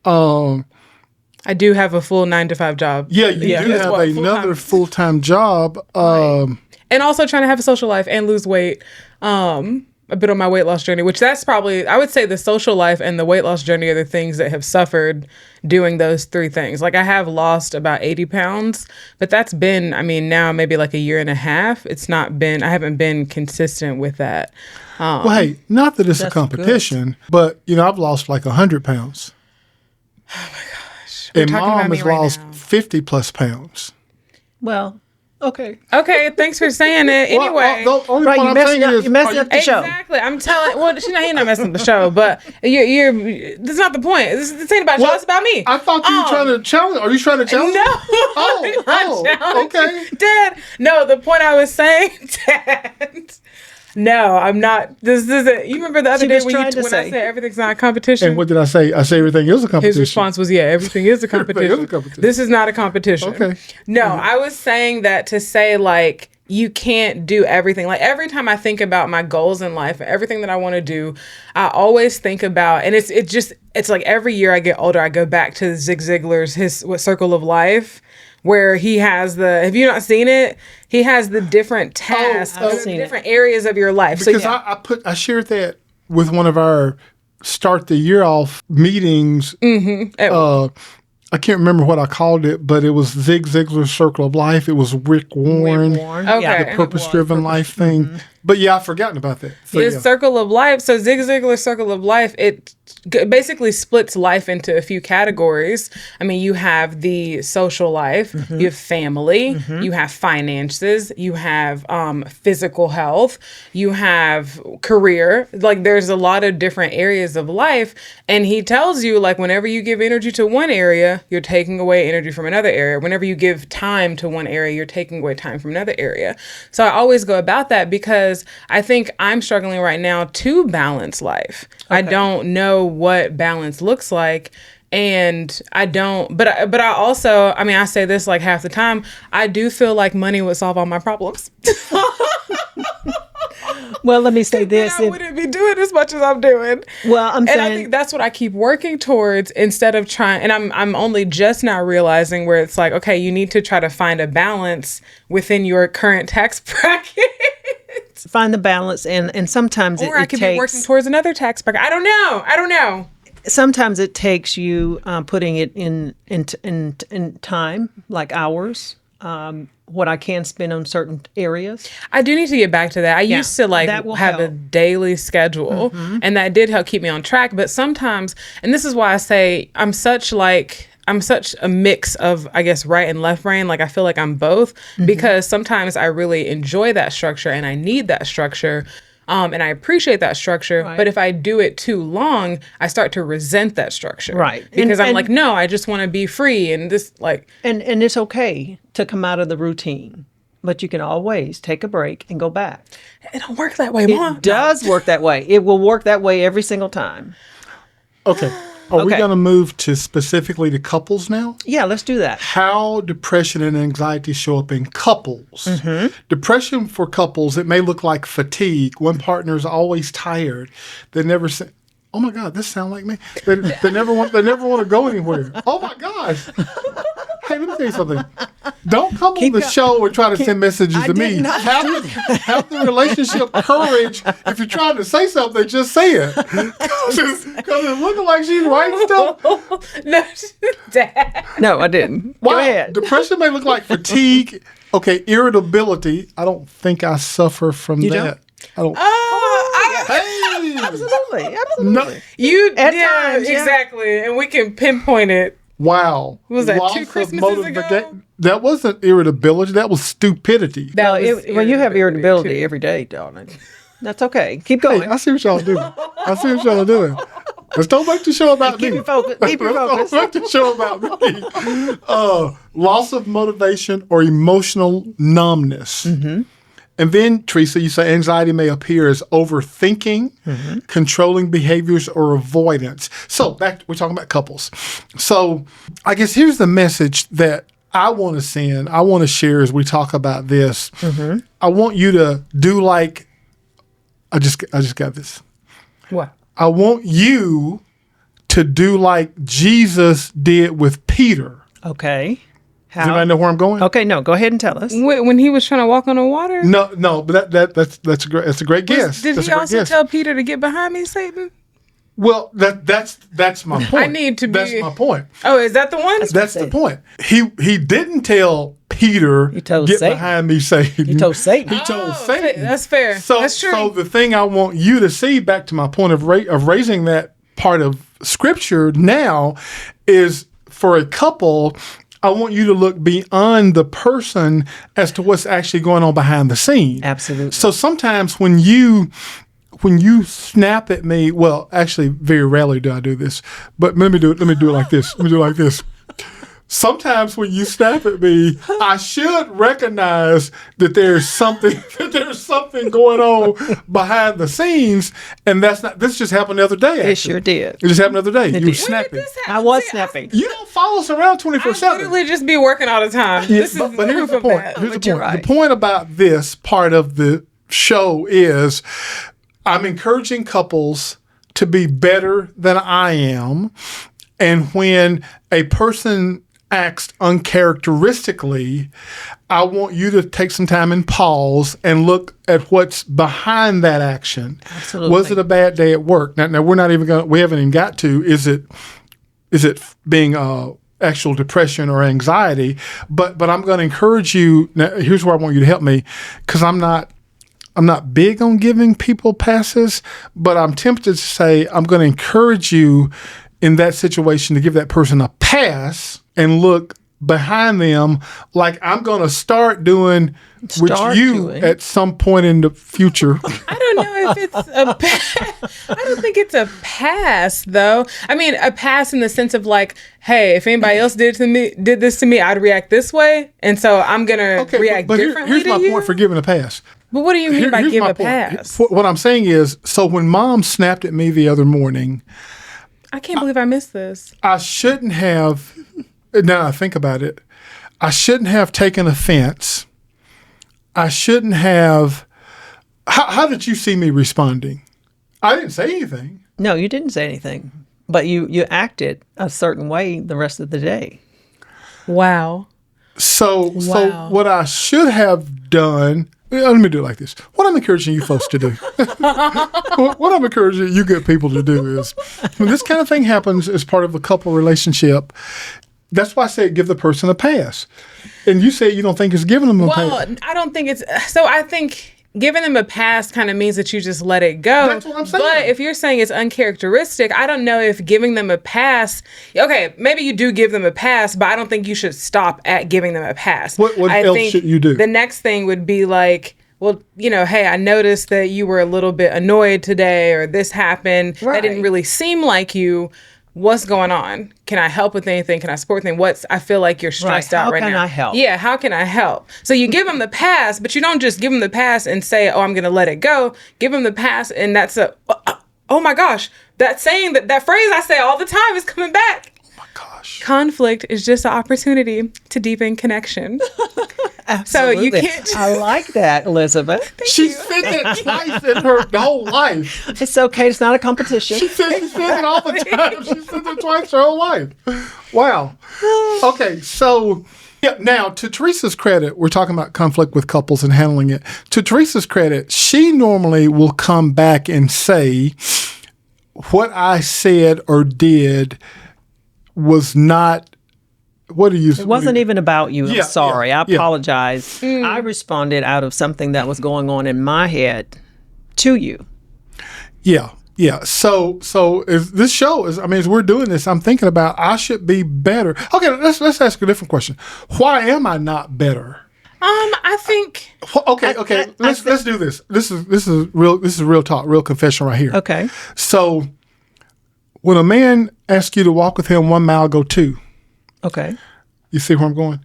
I do have a full 9-to-5 job. Yeah, you do It's have what, another full-time job. And also trying to have a social life and lose weight. A bit on my weight loss journey, which that's probably, I would say the social life and the weight loss journey are the things that have suffered doing those three things. Like I have lost about 80 pounds, but that's been, now maybe like a year and a half. I haven't been consistent with that. Well, hey, not that it's a competition, but, I've lost like 100 pounds. Oh my gosh. And talking about Mom me has right lost now. 50 plus pounds. Well, okay. Okay, thanks for saying it. Anyway. Well, the only Right, point you're I'm saying is, messing up the show. Exactly. I'm telling. Well, he's not messing up the show, but that's not the point. This ain't about y'all. It's about me. I thought you were trying to challenge. Are you trying to challenge? No. Oh, I'm not challenging. okay. Dad. No, the point I was saying, Dad. No, I'm not. This isn't. You remember the other She day was when trying to I say. said everything's not a competition? And what did I say? I say everything is a competition. His response was, yeah, everything is a competition. Everything is a competition. This is not a competition. Okay. No, I was saying that to say, like, you can't do everything. Like, every time I think about my goals in life, everything that I want to do, I always think about, and it's like every year I get older, I go back to Zig Ziglar's, his Circle of Life, where he has have you not seen it? He has the different tasks, I've the seen different areas of your life. Because So yeah. I shared that with one of our start the year off meetings. I can't remember what I called it, but it was Zig Ziglar's Circle of Life. It was Rick Warren, Okay. the purpose-driven life thing. But yeah, I've forgotten about that. So, The Circle of Life. So Zig Ziglar's Circle of Life, it basically splits life into a few categories. You have the social life, you have family, you have finances, you have physical health, you have career. Like there's a lot of different areas of life. And he tells you, like, whenever you give energy to one area, you're taking away energy from another area. Whenever you give time to one area, you're taking away time from another area. So I always go about that because I think I'm struggling right now to balance life. Okay. I don't know what balance looks like. And I don't, but I also, I say this like half the time, I do feel like money would solve all my problems. Well, let me say this. I wouldn't be doing as much as I'm doing. Well, I'm saying, and I think that's what I keep working towards instead of trying. And I'm only just now realizing where it's like, okay, you need to try to find a balance within your current tax bracket. Find the balance, and sometimes or I could be working towards another tax bracket. I don't know. Sometimes it takes you putting it in time, like hours. What I can spend on certain areas. I do need to get back to that. I used to have a daily schedule, and that did help keep me on track. But sometimes, and this is why I say I'm such a mix of, I guess, right and left brain. Like I feel like I'm both because sometimes I really enjoy that structure and I need that structure. And I appreciate that structure, right. But if I do it too long, I start to resent that structure. Right. Because I'm like, no, I just want to be free. And this And it's okay to come out of the routine, but you can always take a break and go back. It don't work that way, Mom. It does work that way. It will work that way every single time. Okay. Are we going to move to specifically to couples now? Yeah, let's do that. How depression and anxiety show up in couples. Depression for couples, it may look like fatigue. One partner is always tired. They never say, "Oh my God, this sounds like me." They never want to go anywhere. Oh my gosh. Hey, let me tell you something. Don't come on the show and try to send messages to me. Have the relationship courage. If you're trying to say something, just say it. Because it's looking like she's writing stuff. No, Dad. No, I didn't. Wow. Go ahead. Depression may look like fatigue. Okay, irritability. I don't think I suffer from that. I don't. Hey, absolutely. No. You At times, yeah. Exactly, and we can pinpoint it. Wow. What was that, Loss 2 of Christmases ago? That wasn't irritability. That was stupidity. When you have irritability every day, darling, that's okay. Keep going. Hey, I see what y'all doing. Let's don't make the show about me. Keep your focus. Don't make the show about me. Loss of motivation or emotional numbness. And then, Teresa, you say anxiety may appear as overthinking, controlling behaviors, or avoidance. So we're talking about couples. So I guess here's the message that I want to send, I want to share as we talk about this. I want you to do like, I just got this. What? I want you to do like Jesus did with Peter. Okay. Does anybody know where I'm going? Okay, no, go ahead and tell us. When he was trying to walk on the water? No, but that's a great guess. Did That's he a great also guess. tell Peter to get behind me, Satan? Well, that's my point. I need to be. That's my point. Oh, is that the one? That's the point. He didn't tell Peter, told get Satan. behind me, Satan. He told Satan. He told Satan. That's fair. So, That's true. So the thing I want you to see, back to my point of raising that part of Scripture now, is for a couple, I want you to look beyond the person as to what's actually going on behind the scene. Absolutely. So sometimes when you snap at me, well, actually, very rarely do I do this, but let me do it like this. Let me do it like this. Sometimes when you snap at me, I should recognize that there's something going on behind the scenes, and this just happened the other day. Actually. It sure did. It just happened the other day. You were did. snapping. I was snapping. You don't follow us around 24/7. I literally just be working all the time. This is But here's proof the of point. that. Here's the But you're point. right. The point about this part of the show is I'm encouraging couples to be better than I am. And when a person acts uncharacteristically, I want you to take some time and pause and look at what's behind that action. Absolutely. Was it a bad day at work? Now we haven't even got to, is it being actual depression or anxiety? But I'm going to encourage you. Now, here's where I want you to help me, because I'm not big on giving people passes, but I'm tempted to say I'm going to encourage you in that situation to give that person a pass and look behind them like I'm going to start doing at some point in the future. I don't know if it's a pass. I don't think it's a pass, though. I mean, a pass in the sense of like, hey, if anybody else did this to me, I'd react this way, and so I'm gonna react differently. Here's my point for giving a pass. But what do you mean by Here's give my a point. pass? What I'm saying is, so when Mom snapped at me the other morning, I can't believe I missed this. I shouldn't have. Now I think about it, I shouldn't have taken offense. I shouldn't have. How did you see me responding? I didn't say anything. No, you didn't say anything, but you acted a certain way the rest of the day. Wow. So what I should have done. Let me do it like this. What I'm encouraging you folks to do, what I'm encouraging you good people to do is, when this kind of thing happens as part of a couple relationship, that's why I say give the person a pass. And you say you don't think it's giving them a pass. Well, I don't think it's. So I think giving them a pass kind of means that you just let it go. That's what I'm saying. But if you're saying it's uncharacteristic, I don't know if giving them a pass. Okay, maybe you do give them a pass, but I don't think you should stop at giving them a pass. What I else think should you do? The next thing would be like, well, hey, I noticed that you were a little bit annoyed today, or this happened. Right. That didn't really seem like you. What's going on? Can I help with anything? Can I support anything? I feel like you're stressed out right now. How can I help? Yeah, how can I help? So you give them the pass, but you don't just give them the pass and say, oh, I'm going to let it go. Give them the pass, and that's oh my gosh, that saying, that phrase I say all the time is coming back. Oh my gosh. Conflict is just an opportunity to deepen connection. Absolutely. So you can't. I like that, Elizabeth. She said that twice in her whole life. It's okay. It's not a competition. She said it all the time. She said it twice her whole life. Wow. Okay, so yeah. Now, to Teresa's credit, we're talking about conflict with couples and handling it. To Teresa's credit, she normally will come back and say, what I said or did was not. It wasn't even about you. I'm Yeah, sorry. yeah, I apologize. I responded out of something that was going on in my head to you. Yeah. So as this show is, as we're doing this, I'm thinking about I should be better. Okay, let's ask a different question. Why am I not better? I think. Okay. Let's do this. This is real talk, real confession right here. Okay. So when a man asks you to walk with him 1 mile, go 2. Okay. You see where I'm going?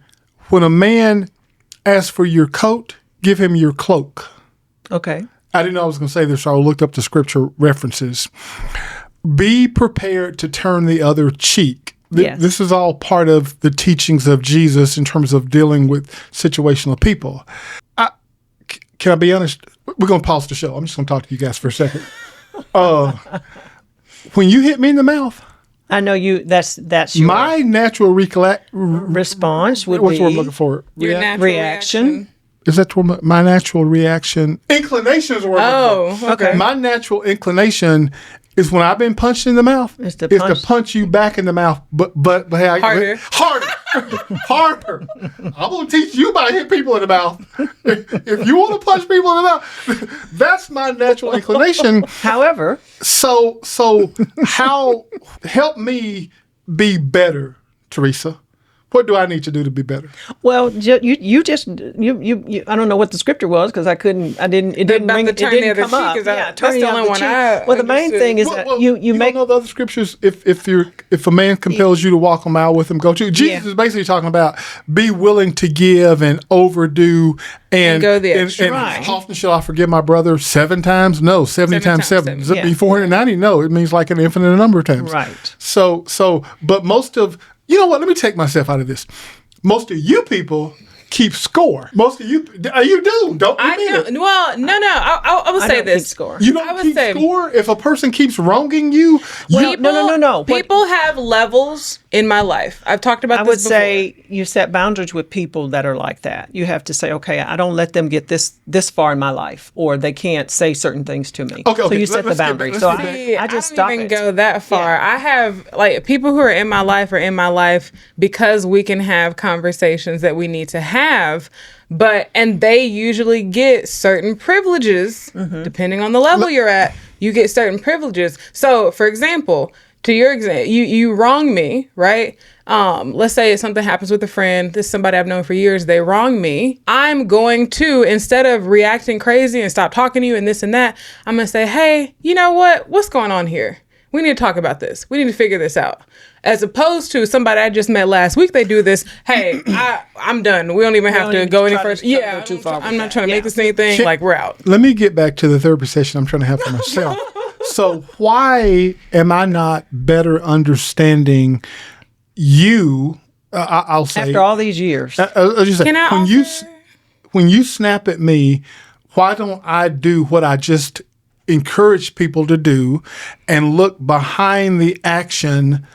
When a man asks for your coat, give him your cloak. Okay. I didn't know I was going to say this, so I looked up the scripture references. Be prepared to turn the other cheek. Yes. This is all part of the teachings of Jesus in terms of dealing with situational people. Can I be honest? We're going to pause the show. I'm just going to talk to you guys for a second. When you hit me in the mouth, I know you. That's your my natural response would what's be the word I'm looking for? Your natural reaction. Is that my natural reaction? Inclination is the word. Oh, okay. My natural inclination is when I've been punched in the mouth, is to punch you back in the mouth, but hey, harder. I'm gonna teach you about hit people in the mouth. If you want to punch people in the mouth, that's my natural inclination. However, so how help me be better, Teresa? What do I need to do to be better? well, you just I don't know what the scripture was because it didn't ring, it didn't come up. That's the only one I Well, the main thing is that you make don't know the other scriptures. If a man compels you to walk a mile with him, go to. Jesus is basically talking about be willing to give and overdo and go the extra. Right. How often shall I forgive my brother? 7 times? No, 70 times 7. Does it be 490? No, it means like an infinite number of times. Right. So, but most of, you know what? Let me take myself out of this. Most of you people keep score. Most of you do. Don't you mean it? Well, no. I will say this. Keep score. You don't keep score? If a person keeps wronging you, No. People have levels in my life. I've talked about this before. I would say you set boundaries with people that are like that. You have to say, okay, I don't let them get this far in my life, or they can't say certain things to me. Okay. So you set the boundaries. So I just stop I don't it. even go that far. Yeah. I have like people who are in my life because we can have conversations that we need to have. And they usually get certain privileges, depending on the level you're at, you get certain privileges. So, for example, to your example, you wrong me, right? Let's say something happens with a friend, this is somebody I've known for years, they wrong me. I'm going to, instead of reacting crazy and stop talking to you and this and that, I'm going to say, hey, you know what? What's going on here? We need to talk about this. We need to figure this out. As opposed to somebody I just met last week, they do this. Hey, I'm done. We don't even have to go any further. Yeah, I'm not trying to make this anything. Like, we're out. Let me get back to the therapy session I'm trying to have for myself. So why am I not better understanding you? I'll say After all these years. I'll just say, when you snap at me, why don't I do what I just encourage people to do and look behind the action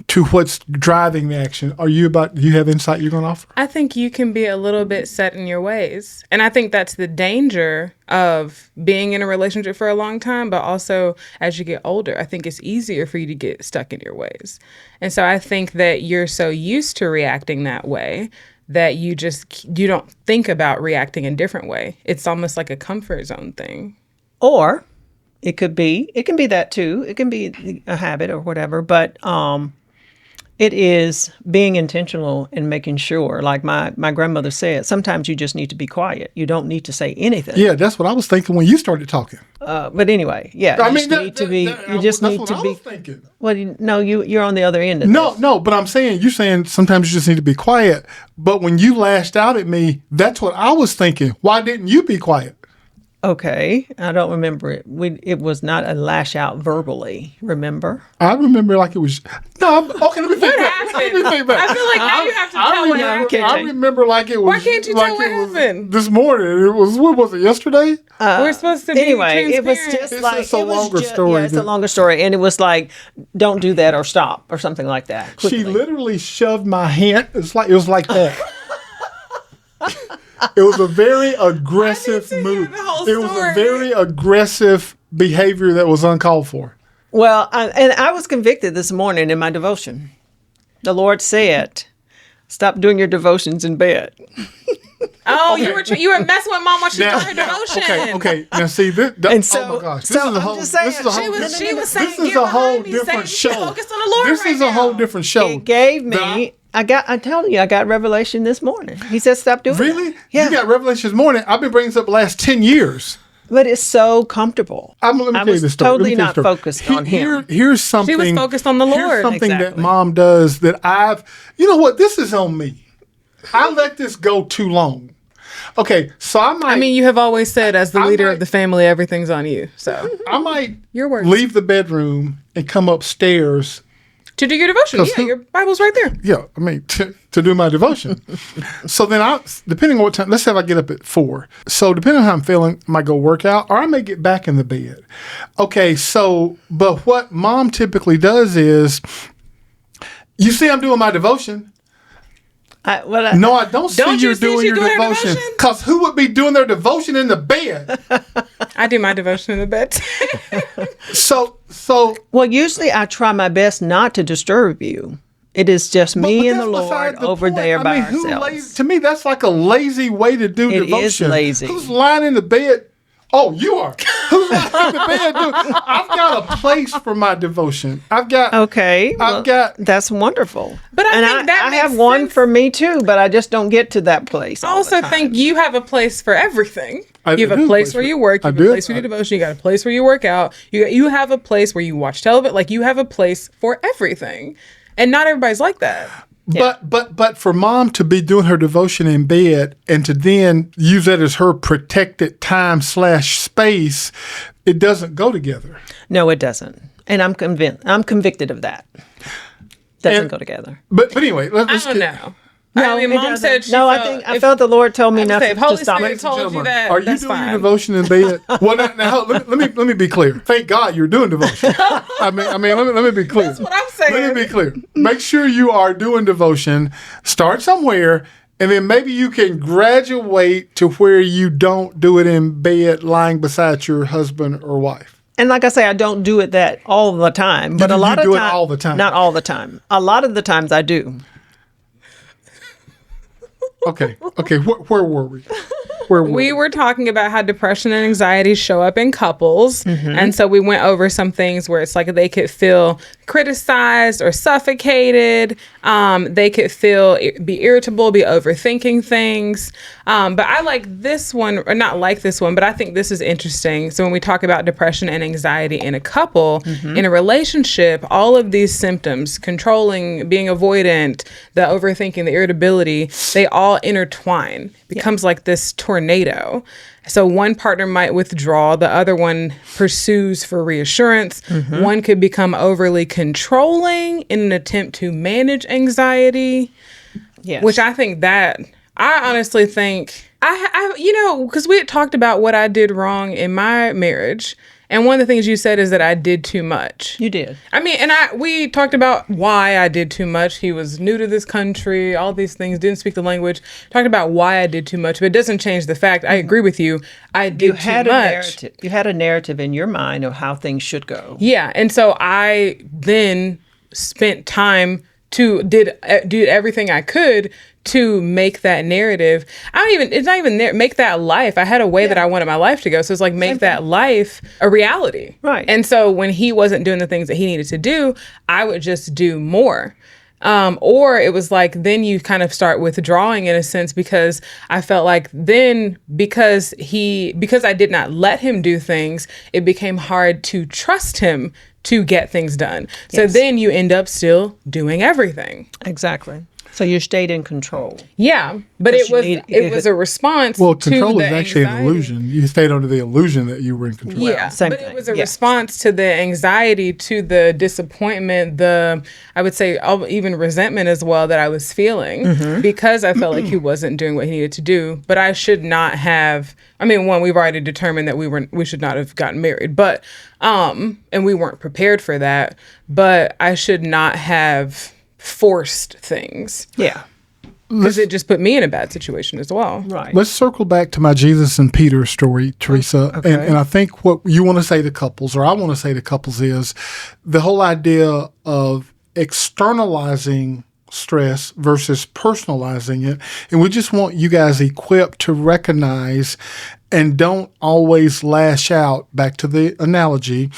to what's driving the action? Do you have insight you're going to offer? I think you can be a little bit set in your ways. And I think that's the danger of being in a relationship for a long time, but also as you get older, I think it's easier for you to get stuck in your ways. And so I think that you're so used to reacting that way that you don't think about reacting a different way. It's almost like a comfort zone thing. Or it can be that too. It can be a habit or whatever, but it is being intentional and making sure, like my grandmother said, sometimes you just need to be quiet. You don't need to say anything. Yeah, that's what I was thinking when you started talking. But anyway, yeah, you just need to be. Thinking. Well, you're on the other end of this. No, but you're saying sometimes you just need to be quiet. But when you lashed out at me, that's what I was thinking. Why didn't you be quiet? Okay, I don't remember it. It was not a lash out verbally. Remember? I remember like it was. No, okay. Let me think back. I feel like now you have to tell what happened. I remember like it was. Why can't you tell what happened? This morning. It was. What was it? Yesterday. We're supposed to be anyway. It was just it's a longer story. Yeah, it's a longer story, and it was like, don't do that or stop or something like that. Quickly. She literally shoved my hand. It was like that. It was a very aggressive move. It was a very aggressive behavior that was uncalled for. Well, I was convicted this morning in my devotion. The Lord said, "Stop doing your devotions in bed." Oh, okay. you were messing with Mom while she doing her devotion. Okay. Now see this. Oh my gosh, this is a whole. She was saying, this is a whole different show. Focus on the Lord. This is a whole different show. It gave me. I told you, I got revelation this morning. He said, stop doing it. Really? Yeah. You got revelation this morning? I've been bringing this up the last 10 years. But it's so comfortable. Let me tell you this story. Totally not focused on him. Here's something. She was focused on the Lord. Here's something that Mom does that you know what? This is on me. I let this go too long. Okay, so I mean, you have always said, as the leader of the family, everything's on you. So I might your words. leave the bedroom and come upstairs to do your devotion. Yeah, your Bible's right there. Yeah, I mean, to do my devotion. So then depending on what time, let's say if I get up at 4. So depending on how I'm feeling, I might go work out or I may get back in the bed. Okay, so, but what mom typically does is, you see I'm doing my devotion. No, I don't see you doing your devotion. Because who would be doing their devotion in the bed? I do my devotion in the bed. So. Well, usually I try my best not to disturb you. It is just me and the Lord over there by ourselves. To me, that's like a lazy way to do devotion. It is lazy. Who's lying in the bed? Oh, you are. Who's lying in the bed? I've got a place for my devotion. That's wonderful. But I have one for me too, but I just don't get to that place. I also think you have a place for everything. You have a place where you work. You have a place for your devotion. You got a place where you work out. You have a place where you watch television. Like, you have a place for everything, and not everybody's like that. But for mom to be doing her devotion in bed and to then use that as her protected time / space, it doesn't go together. No, it doesn't. And I'm convicted of that. Doesn't go together. But anyway, I don't know. No, I mean, Mom said she I felt the Lord told me not to stop. Spirit told you that, are you doing your devotion in bed? Well, now let me be clear. Thank God you're doing devotion. I mean, let me be clear. That's what I'm saying. Let me be clear. Make sure you are doing devotion. Start somewhere, and then maybe you can graduate to where you don't do it in bed, lying beside your husband or wife. And like I say, I don't do it that all the time, but a lot of times, do it all the time. Not all the time. A lot of the times I do. Okay. Where were we? We were talking about how depression and anxiety show up in couples. Mm-hmm. And so we went over some things where it's like they could feel criticized or suffocated. They could be irritable, be overthinking things. But I like this one, or not like this one, but I think this is interesting. So when we talk about depression and anxiety in a couple, in a relationship, all of these symptoms, controlling, being avoidant, the overthinking, the irritability, they all intertwine. It becomes like this tornado. So one partner might withdraw, the other one pursues for reassurance. Mm-hmm. One could become overly controlling in an attempt to manage anxiety. Yes. Which I think I honestly think, because we had talked about what I did wrong in my marriage. And one of the things you said is that I did too much. You did. I mean, and we talked about why I did too much. He was new to this country, all these things, didn't speak the language. Talked about why I did too much, but it doesn't change the fact. I agree with you. I did too much. You had a narrative in your mind of how things should go. Yeah. And so I then spent time did everything I could to make that narrative. It's not even there. Make that life. I had a way that I wanted my life to go. So it's like, make that life a reality. Right. And so when he wasn't doing the things that he needed to do, I would just do more. Or it was like, then you kind of start withdrawing in a sense, because I felt like then because I did not let him do things, it became hard to trust him to get things done. So then you end up still doing everything. Exactly. So you stayed in control. Yeah, but it was a response. Well, control is actually anxiety. an illusion. You stayed under the illusion that you were in control. Yeah, Same but thing. it was a response to the anxiety, to the disappointment, I would say even resentment as well that I was feeling, because I felt like he wasn't doing what he needed to do. But I should not have. I mean, one, we've already determined that we should not have gotten married, but and we weren't prepared for that. But I should not have forced things. Yeah. Because it just put me in a bad situation as well. Right. Let's circle back to my Jesus and Peter story, Teresa. Okay. And I think what you want to say to couples, or I want to say to couples, is the whole idea of externalizing stress versus personalizing it. And we just want you guys equipped to recognize and don't always lash out, back to the analogy,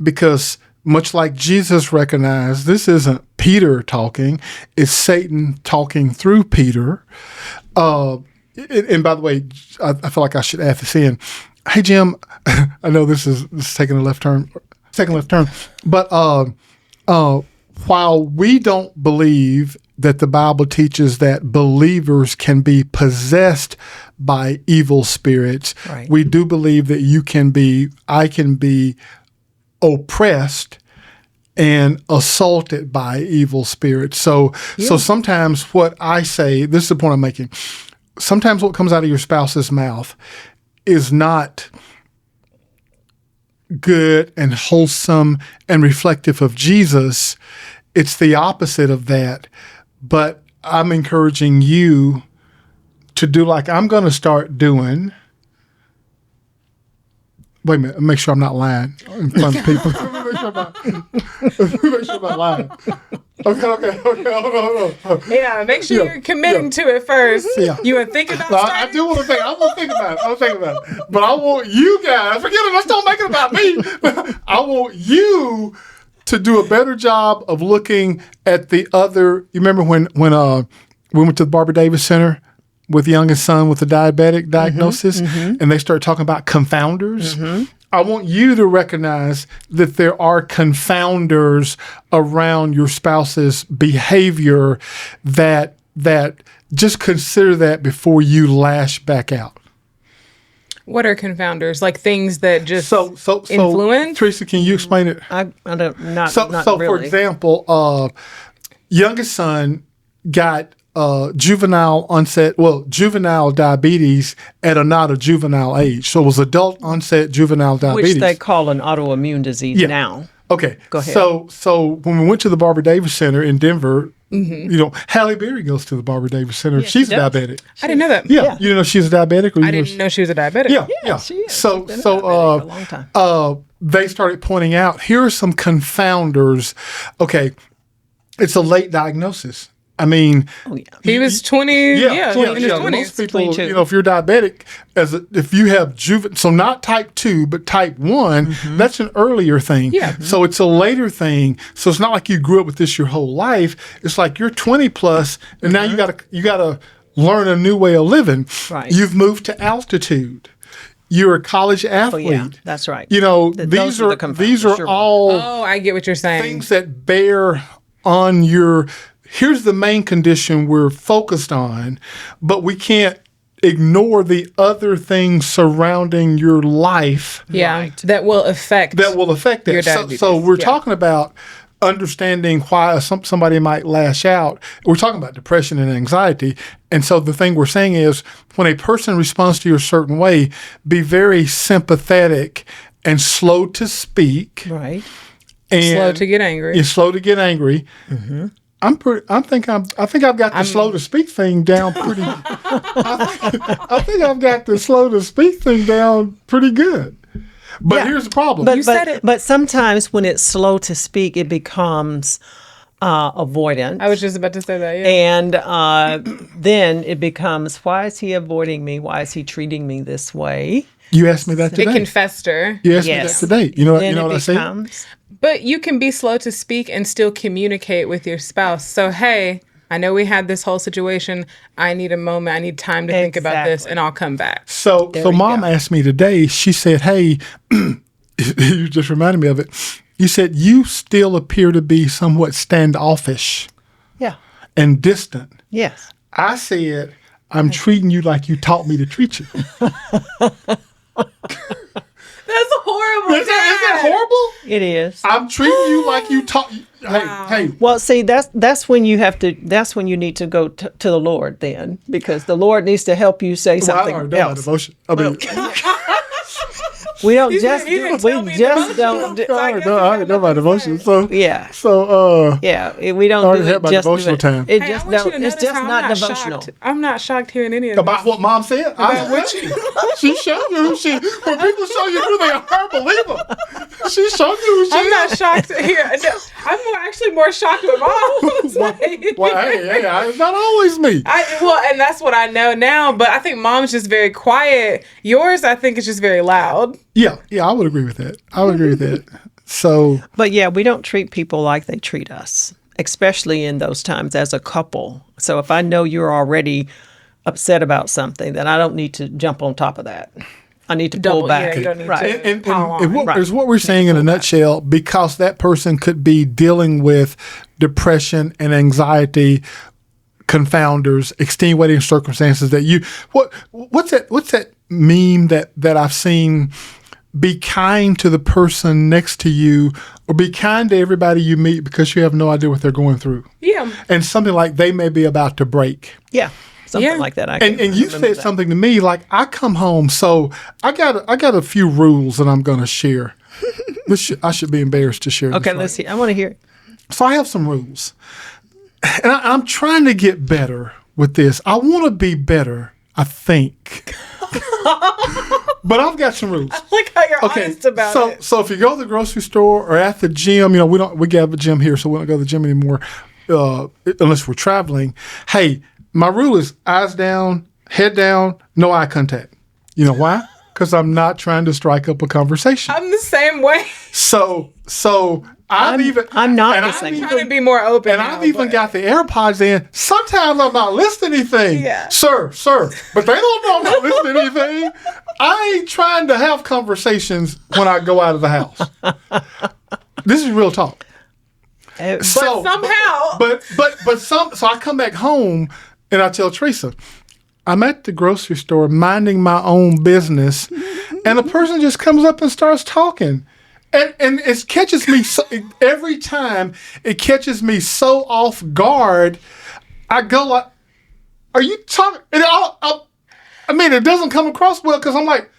because much like Jesus recognized, this isn't Peter talking, it's Satan talking through Peter. And by the way, I feel like I should add this in. Hey, Jim, I know this is taking a second left turn, but while we don't believe that the Bible teaches that believers can be possessed by evil spirits, Right. we do believe that I can be oppressed and assaulted by evil spirits. So sometimes what I say, this is the point I'm making, sometimes what comes out of your spouse's mouth is not good and wholesome and reflective of Jesus. It's the opposite of that. But I'm encouraging you to do like I'm going to start doing. Wait a minute. Make sure I'm not lying in front of people. make sure I'm not lying. Okay. Hold on. Yeah, make sure you're committing to it first. Yeah. You would think about I starting? do want to think. I'm going to think about it. But I want you guys, forget it. Let's don't make it about me. I want you to do a better job of looking at the other. You remember when we went to the Barbara Davis Center with the youngest son with a diabetic diagnosis, and they started talking about confounders? I want you to recognize that there are confounders around your spouse's behavior that just consider that before you lash back out. What are confounders? Like things that just So influence? Teresa, can you explain it? I don't not So really. for example, youngest son got juvenile diabetes at not a juvenile age. So it was adult onset juvenile diabetes. Which they call an autoimmune disease now. Okay. Go ahead. So when we went to the Barbara Davis Center in Denver, Halle Berry goes to the Barbara Davis Center. She's she does. diabetic. I didn't know that. Yeah. You didn't know she was diabetic? Or I didn't know she was a diabetic. Yeah. She is. So She's been a diabetic for a long time. they started pointing out, here are some confounders. Okay. It's a late diagnosis. I mean, He was 20. in his 20s. Most people, 22. if you're diabetic, if you have so not type 2, but type 1, that's an earlier thing. Yeah. So it's a later thing. So it's not like you grew up with this your whole life. It's like you're 20 plus, and now you gotta learn a new way of living. Right. You've moved to altitude. You're a college athlete. Oh, yeah, that's right. You know, Those these are are the these confounders, are sure. all Oh, I get what you're saying. things that bear on your. Here's the main condition we're focused on, but we can't ignore the other things surrounding your life that will affect it. your diabetes. So we're Yeah. talking about understanding why somebody might lash out. We're talking about depression and anxiety. And so the thing we're saying is when a person responds to you a certain way, be very sympathetic and slow to speak. Right. And slow to get angry. You're slow to get angry. I think I've got the slow to speak thing down pretty. I think I've got the slow to speak thing down pretty good. But here's the problem. But, You said it. but sometimes when it's slow to speak, it becomes avoidant. I was just about to say that. Yeah. And then it becomes, why is he avoiding me? Why is he treating me this way? You asked me that today. It can fester. You asked Yes. me that today. You know Then what it I said? becomes, But you can be slow to speak and still communicate with your spouse. So, hey, I know we had this whole situation. I need a moment. I need time to think about this, Exactly. and I'll come back. So Mom asked me today. She said, "Hey, you just reminded me of it. You said you still appear to be somewhat standoffish yeah, and distant." yes. I said, "I'm treating you like you taught me to treat you." That's horrible. Is that horrible? It is. I'm treating you like you taught. Hey. Well, see, that's when you have to. That's when you need to go to the Lord then, because the Lord needs to help you say Well, I something already know my else. devotion. I mean, We don't He just. didn't tell We me just devotion. don't. So I I guess already know my devotion. So Yeah. I We don't already do had it my just do devotional it. time. It Hey, just I want you don't. to It's notice just how not I'm devotional. shocked. I'm not shocked hearing any of this. about what Mom said, I'm with you. She showed you who she. When people show you who they are, believe them. She showed you who she I'm not is. shocked here. No, I'm actually more shocked with Mom's. Well, hey, it's not always me. And that's what I know now. But I think Mom's just very quiet. Yours, I think, is just very loud. Yeah, I would agree with that. I would agree with that. So, But yeah, we don't treat people like they treat us, especially in those times as a couple. So if I know you're already upset about something, then I don't need to jump on top of that. I need to Double, pull back. yeah, you don't need Right. to And pile on. is what we're saying in a nutshell, because that person could be dealing with depression and anxiety, confounders, extenuating circumstances that you what's that meme that I've seen? Be kind to the person next to you, or be kind to everybody you meet, because you have no idea what they're going through. Yeah. And something like they may be about to break. Yeah. Something Yeah. like that. And you said something to me like, I come home, so I got a few rules that I'm going to share. I should be embarrassed to share. Okay, this, let's see. I want to hear it. So I have some rules, and I'm trying to get better with this. I want to be better, I think. But I've got some rules. I like how you're honest about it. So if you go to the grocery store or at the gym, we have a gym here, so we don't go to the gym anymore unless we're traveling. Hey, my rule is eyes down, head down, no eye contact. You know why? Because I'm not trying to strike up a conversation. I'm the same way. So I'm not the same. I'm trying to be more open. And now, I've even got the AirPods in. Sometimes I'm not listening to anything. Yeah. Sir. But they don't know I'm not listening to anything. I ain't trying to have conversations when I go out of the house. This is real talk. But So I come back home and I tell Teresa, I'm at the grocery store minding my own business, and a person just comes up and starts talking. And it catches me every time. It catches me so off guard. I go like, "Are you talking?" And it doesn't come across well because I'm like,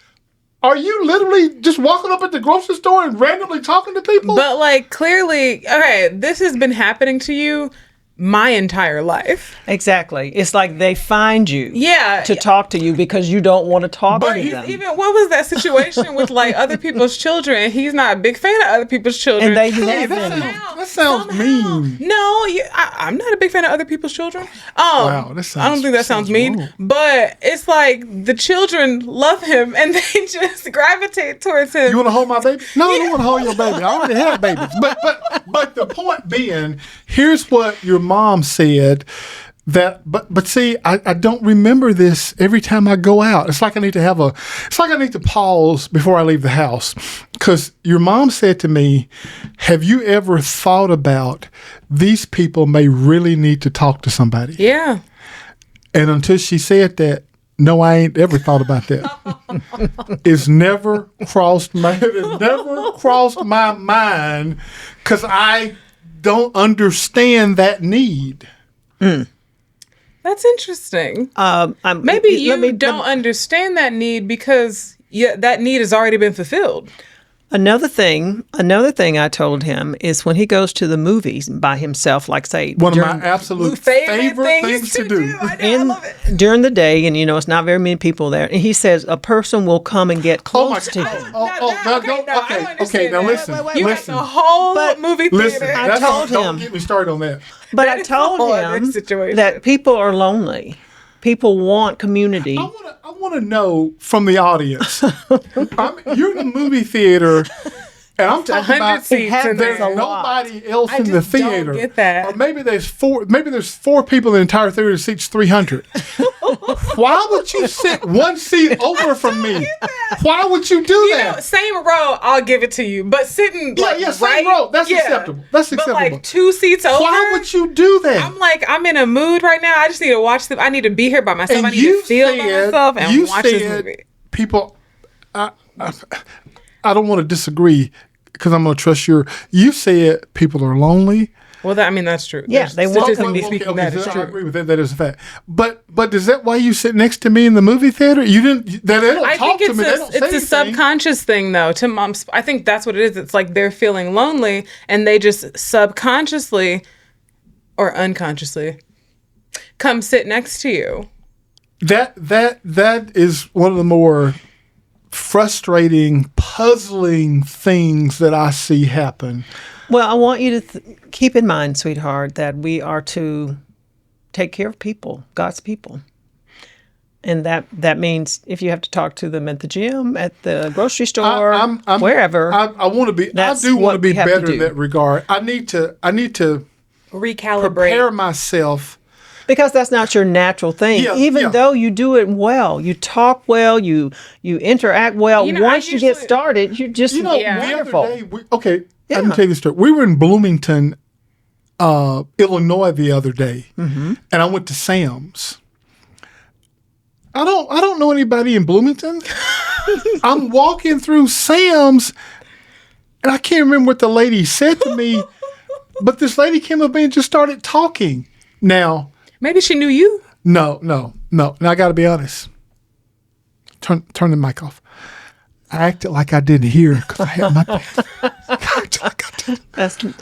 "Are you literally just walking up at the grocery store and randomly talking to people?" But like clearly, okay, this has been happening to you my entire life. exactly. It's like they find you Yeah. to talk to you because you don't want to talk But to he's them. Even what was that situation with like other people's children? He's not a big fan of other people's children. And they Hey, live in that sounds mean. No, I'm not a big fan of other people's children. Wow, that sounds- I don't think that sounds mean, wrong. but it's like the children love him and they just gravitate towards him. You want to hold my baby? No, I don't want to hold your baby. I already have babies. But the point being, here's what your mom said. But see, I don't remember this every time I go out. It's like I need to pause before I leave the house, because your mom said to me, "Have you ever thought about these people may really need to talk to somebody?" Yeah. And until she said that, no, I ain't ever thought about that. It never crossed my mind, because I don't understand that need. That's interesting. Maybe you don't understand that need because that need has already been fulfilled. Another thing I told him is when he goes to the movies by himself, like say One of my absolute favorite things to do. I love it. during the day, and it's not very many people there, and he says a person will come and get close to him. Okay. Now listen. You got Listen. the whole movie Listen. theater. I told Don't him. get me started on that. But That I is a told whole other him situation. that people are lonely. People want community. I want to know from the audience. You're in the movie theater, and I'm talking 100 about seats in there's there. nobody else I in the just don't theater. get that. Or maybe there's four people in the entire theater that seats 300. Why would you sit one seat over from me? Why would you do that? Same row, I'll give it to you. But sitting Same right, row. That's acceptable. That's But acceptable. like 2 seats over. Why would you do that? I'm like, I'm in a mood right now. I just need to watch I need to be here by myself. I need to feel by myself and watch this movie. People, I don't want to disagree because I'm going to trust you said people are lonely. Well, that's true. Yeah, they want statistically community. speaking, that is I true. agree with that. That is a fact. But is that why you sit next to me in the movie theater? You didn't. They don't I talk think to me. They don't say it's a anything. subconscious thing, though. To moms, I think that's what it is. It's like they're feeling lonely, and they just subconsciously or unconsciously come sit next to you. That is one of the more frustrating, puzzling things that I see happen. Well, I want you to keep in mind, sweetheart, that we are to take care of people, God's people. And that means if you have to talk to them at the gym, at the grocery store, wherever. I want to be. I that's do want what to be we have to better in do. that regard. I need to Recalibrate. prepare myself Because that's not your natural thing. Yeah, Even yeah. though you do it well, you talk well, you interact well. You know, Once you get usually- started, you just You know, Yeah. the wonderful. other day, let me tell you this story. We were in Bloomington, Illinois the other day, and I went to Sam's. I don't know anybody in Bloomington. I'm walking through Sam's, and I can't remember what the lady said to me, but this lady came up to me and just started talking. Now, Maybe she knew you. no. Now I got to be honest. Turn the mic off. I acted like I didn't hear because I had my pants. I acted like I didn't.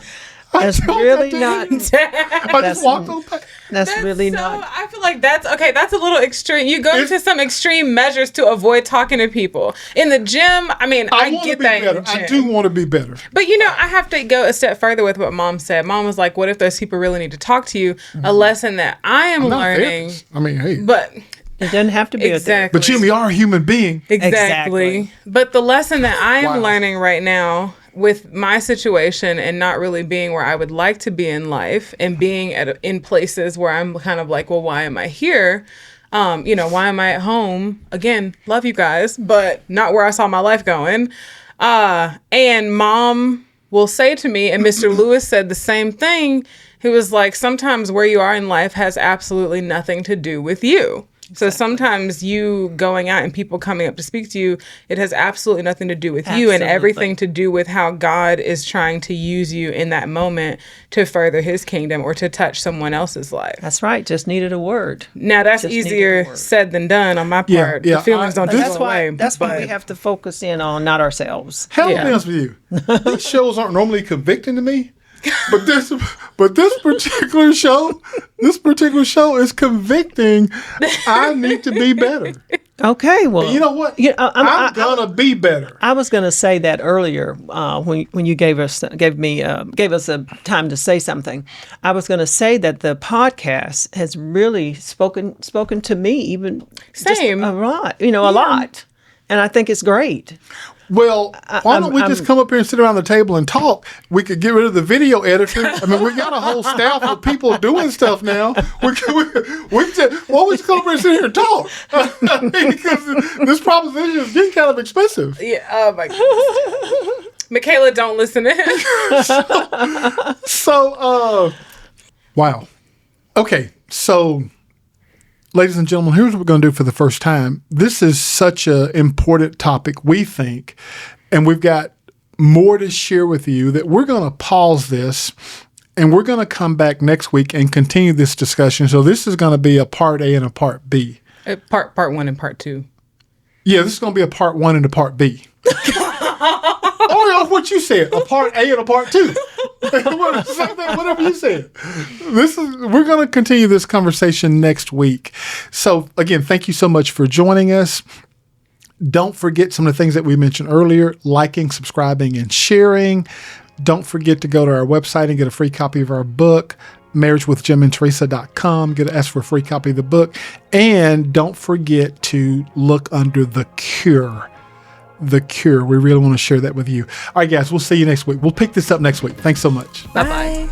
That's really not. I just walked on past. That's really so, not. I feel like that's okay. That's a little extreme. You go into some extreme measures to avoid talking to people in the gym. I mean, I want get to be that. better. In the gym. I do want to be better. But you know, I have to go a step further with what Mom said. Mom was like, "What if those people really need to talk to you?" A lesson that I am I'm not a learning. therapist. I mean, hey. But It doesn't have to be a thing. exactly. But Jim, you are a human being. Exactly. But the lesson that I am Wow. learning right now with my situation and not really being where I would like to be in life and being in places where I'm kind of like, well, why am I here? Why am I at home? Again, love you guys, but not where I saw my life going. And Mom will say to me, and Mr. Lewis said the same thing. He was like, sometimes where you are in life has absolutely nothing to do with you. So sometimes you going out and people coming up to speak to you, it has absolutely nothing to do with you and Absolutely. everything to do with how God is trying to use you in that moment to further his kingdom or to touch someone else's life. That's right. Just needed a word. Now that's Just needed a easier word. said than done on my Yeah, part. yeah, The feelings don't just That's go why. away. That's why but- we have to focus in on not ourselves. Hell, Yeah. to be honest with you, these shows aren't normally convicting to me, but this particular show is convicting. I need to be better. Okay. Well, You know what? You know, I'm gonna be better. I was going to say that earlier when you gave us a time to say something. I was going to say that the podcast has really spoken to me even just Same. a lot, a lot, and I think it's great. Well, why don't we just come up here and sit around the table and talk? We could get rid of the video editor. I mean, we got a whole staff of people doing stuff now. We just, why don't we just come up here and sit here and talk? I mean, because this proposition is getting kind of expensive. Yeah, oh my goodness. Michaela, don't listen to him. So, wow. Okay, so, ladies and gentlemen, here's what we're going to do for the first time. This is such an important topic, we think, and we've got more to share with you that we're going to pause this and we're going to come back next week and continue this discussion. So this is going to be a part A and a part B. Part 1 and part 2. Yeah, this is going to be a part 1 and a part B. Oh, what you said, a part A and a part 2. Whatever you said. We're going to continue this conversation next week. So again, thank you so much for joining us. Don't forget some of the things that we mentioned earlier, liking, subscribing, and sharing. Don't forget to go to our website and get a free copy of our book, marriagewithjimandteresa.com. Ask for a free copy of the book. And don't forget to look under The Cure. The Cure. We really want to share that with you. All right, guys, we'll see you next week. We'll pick this up next week. Thanks so much. Bye-bye.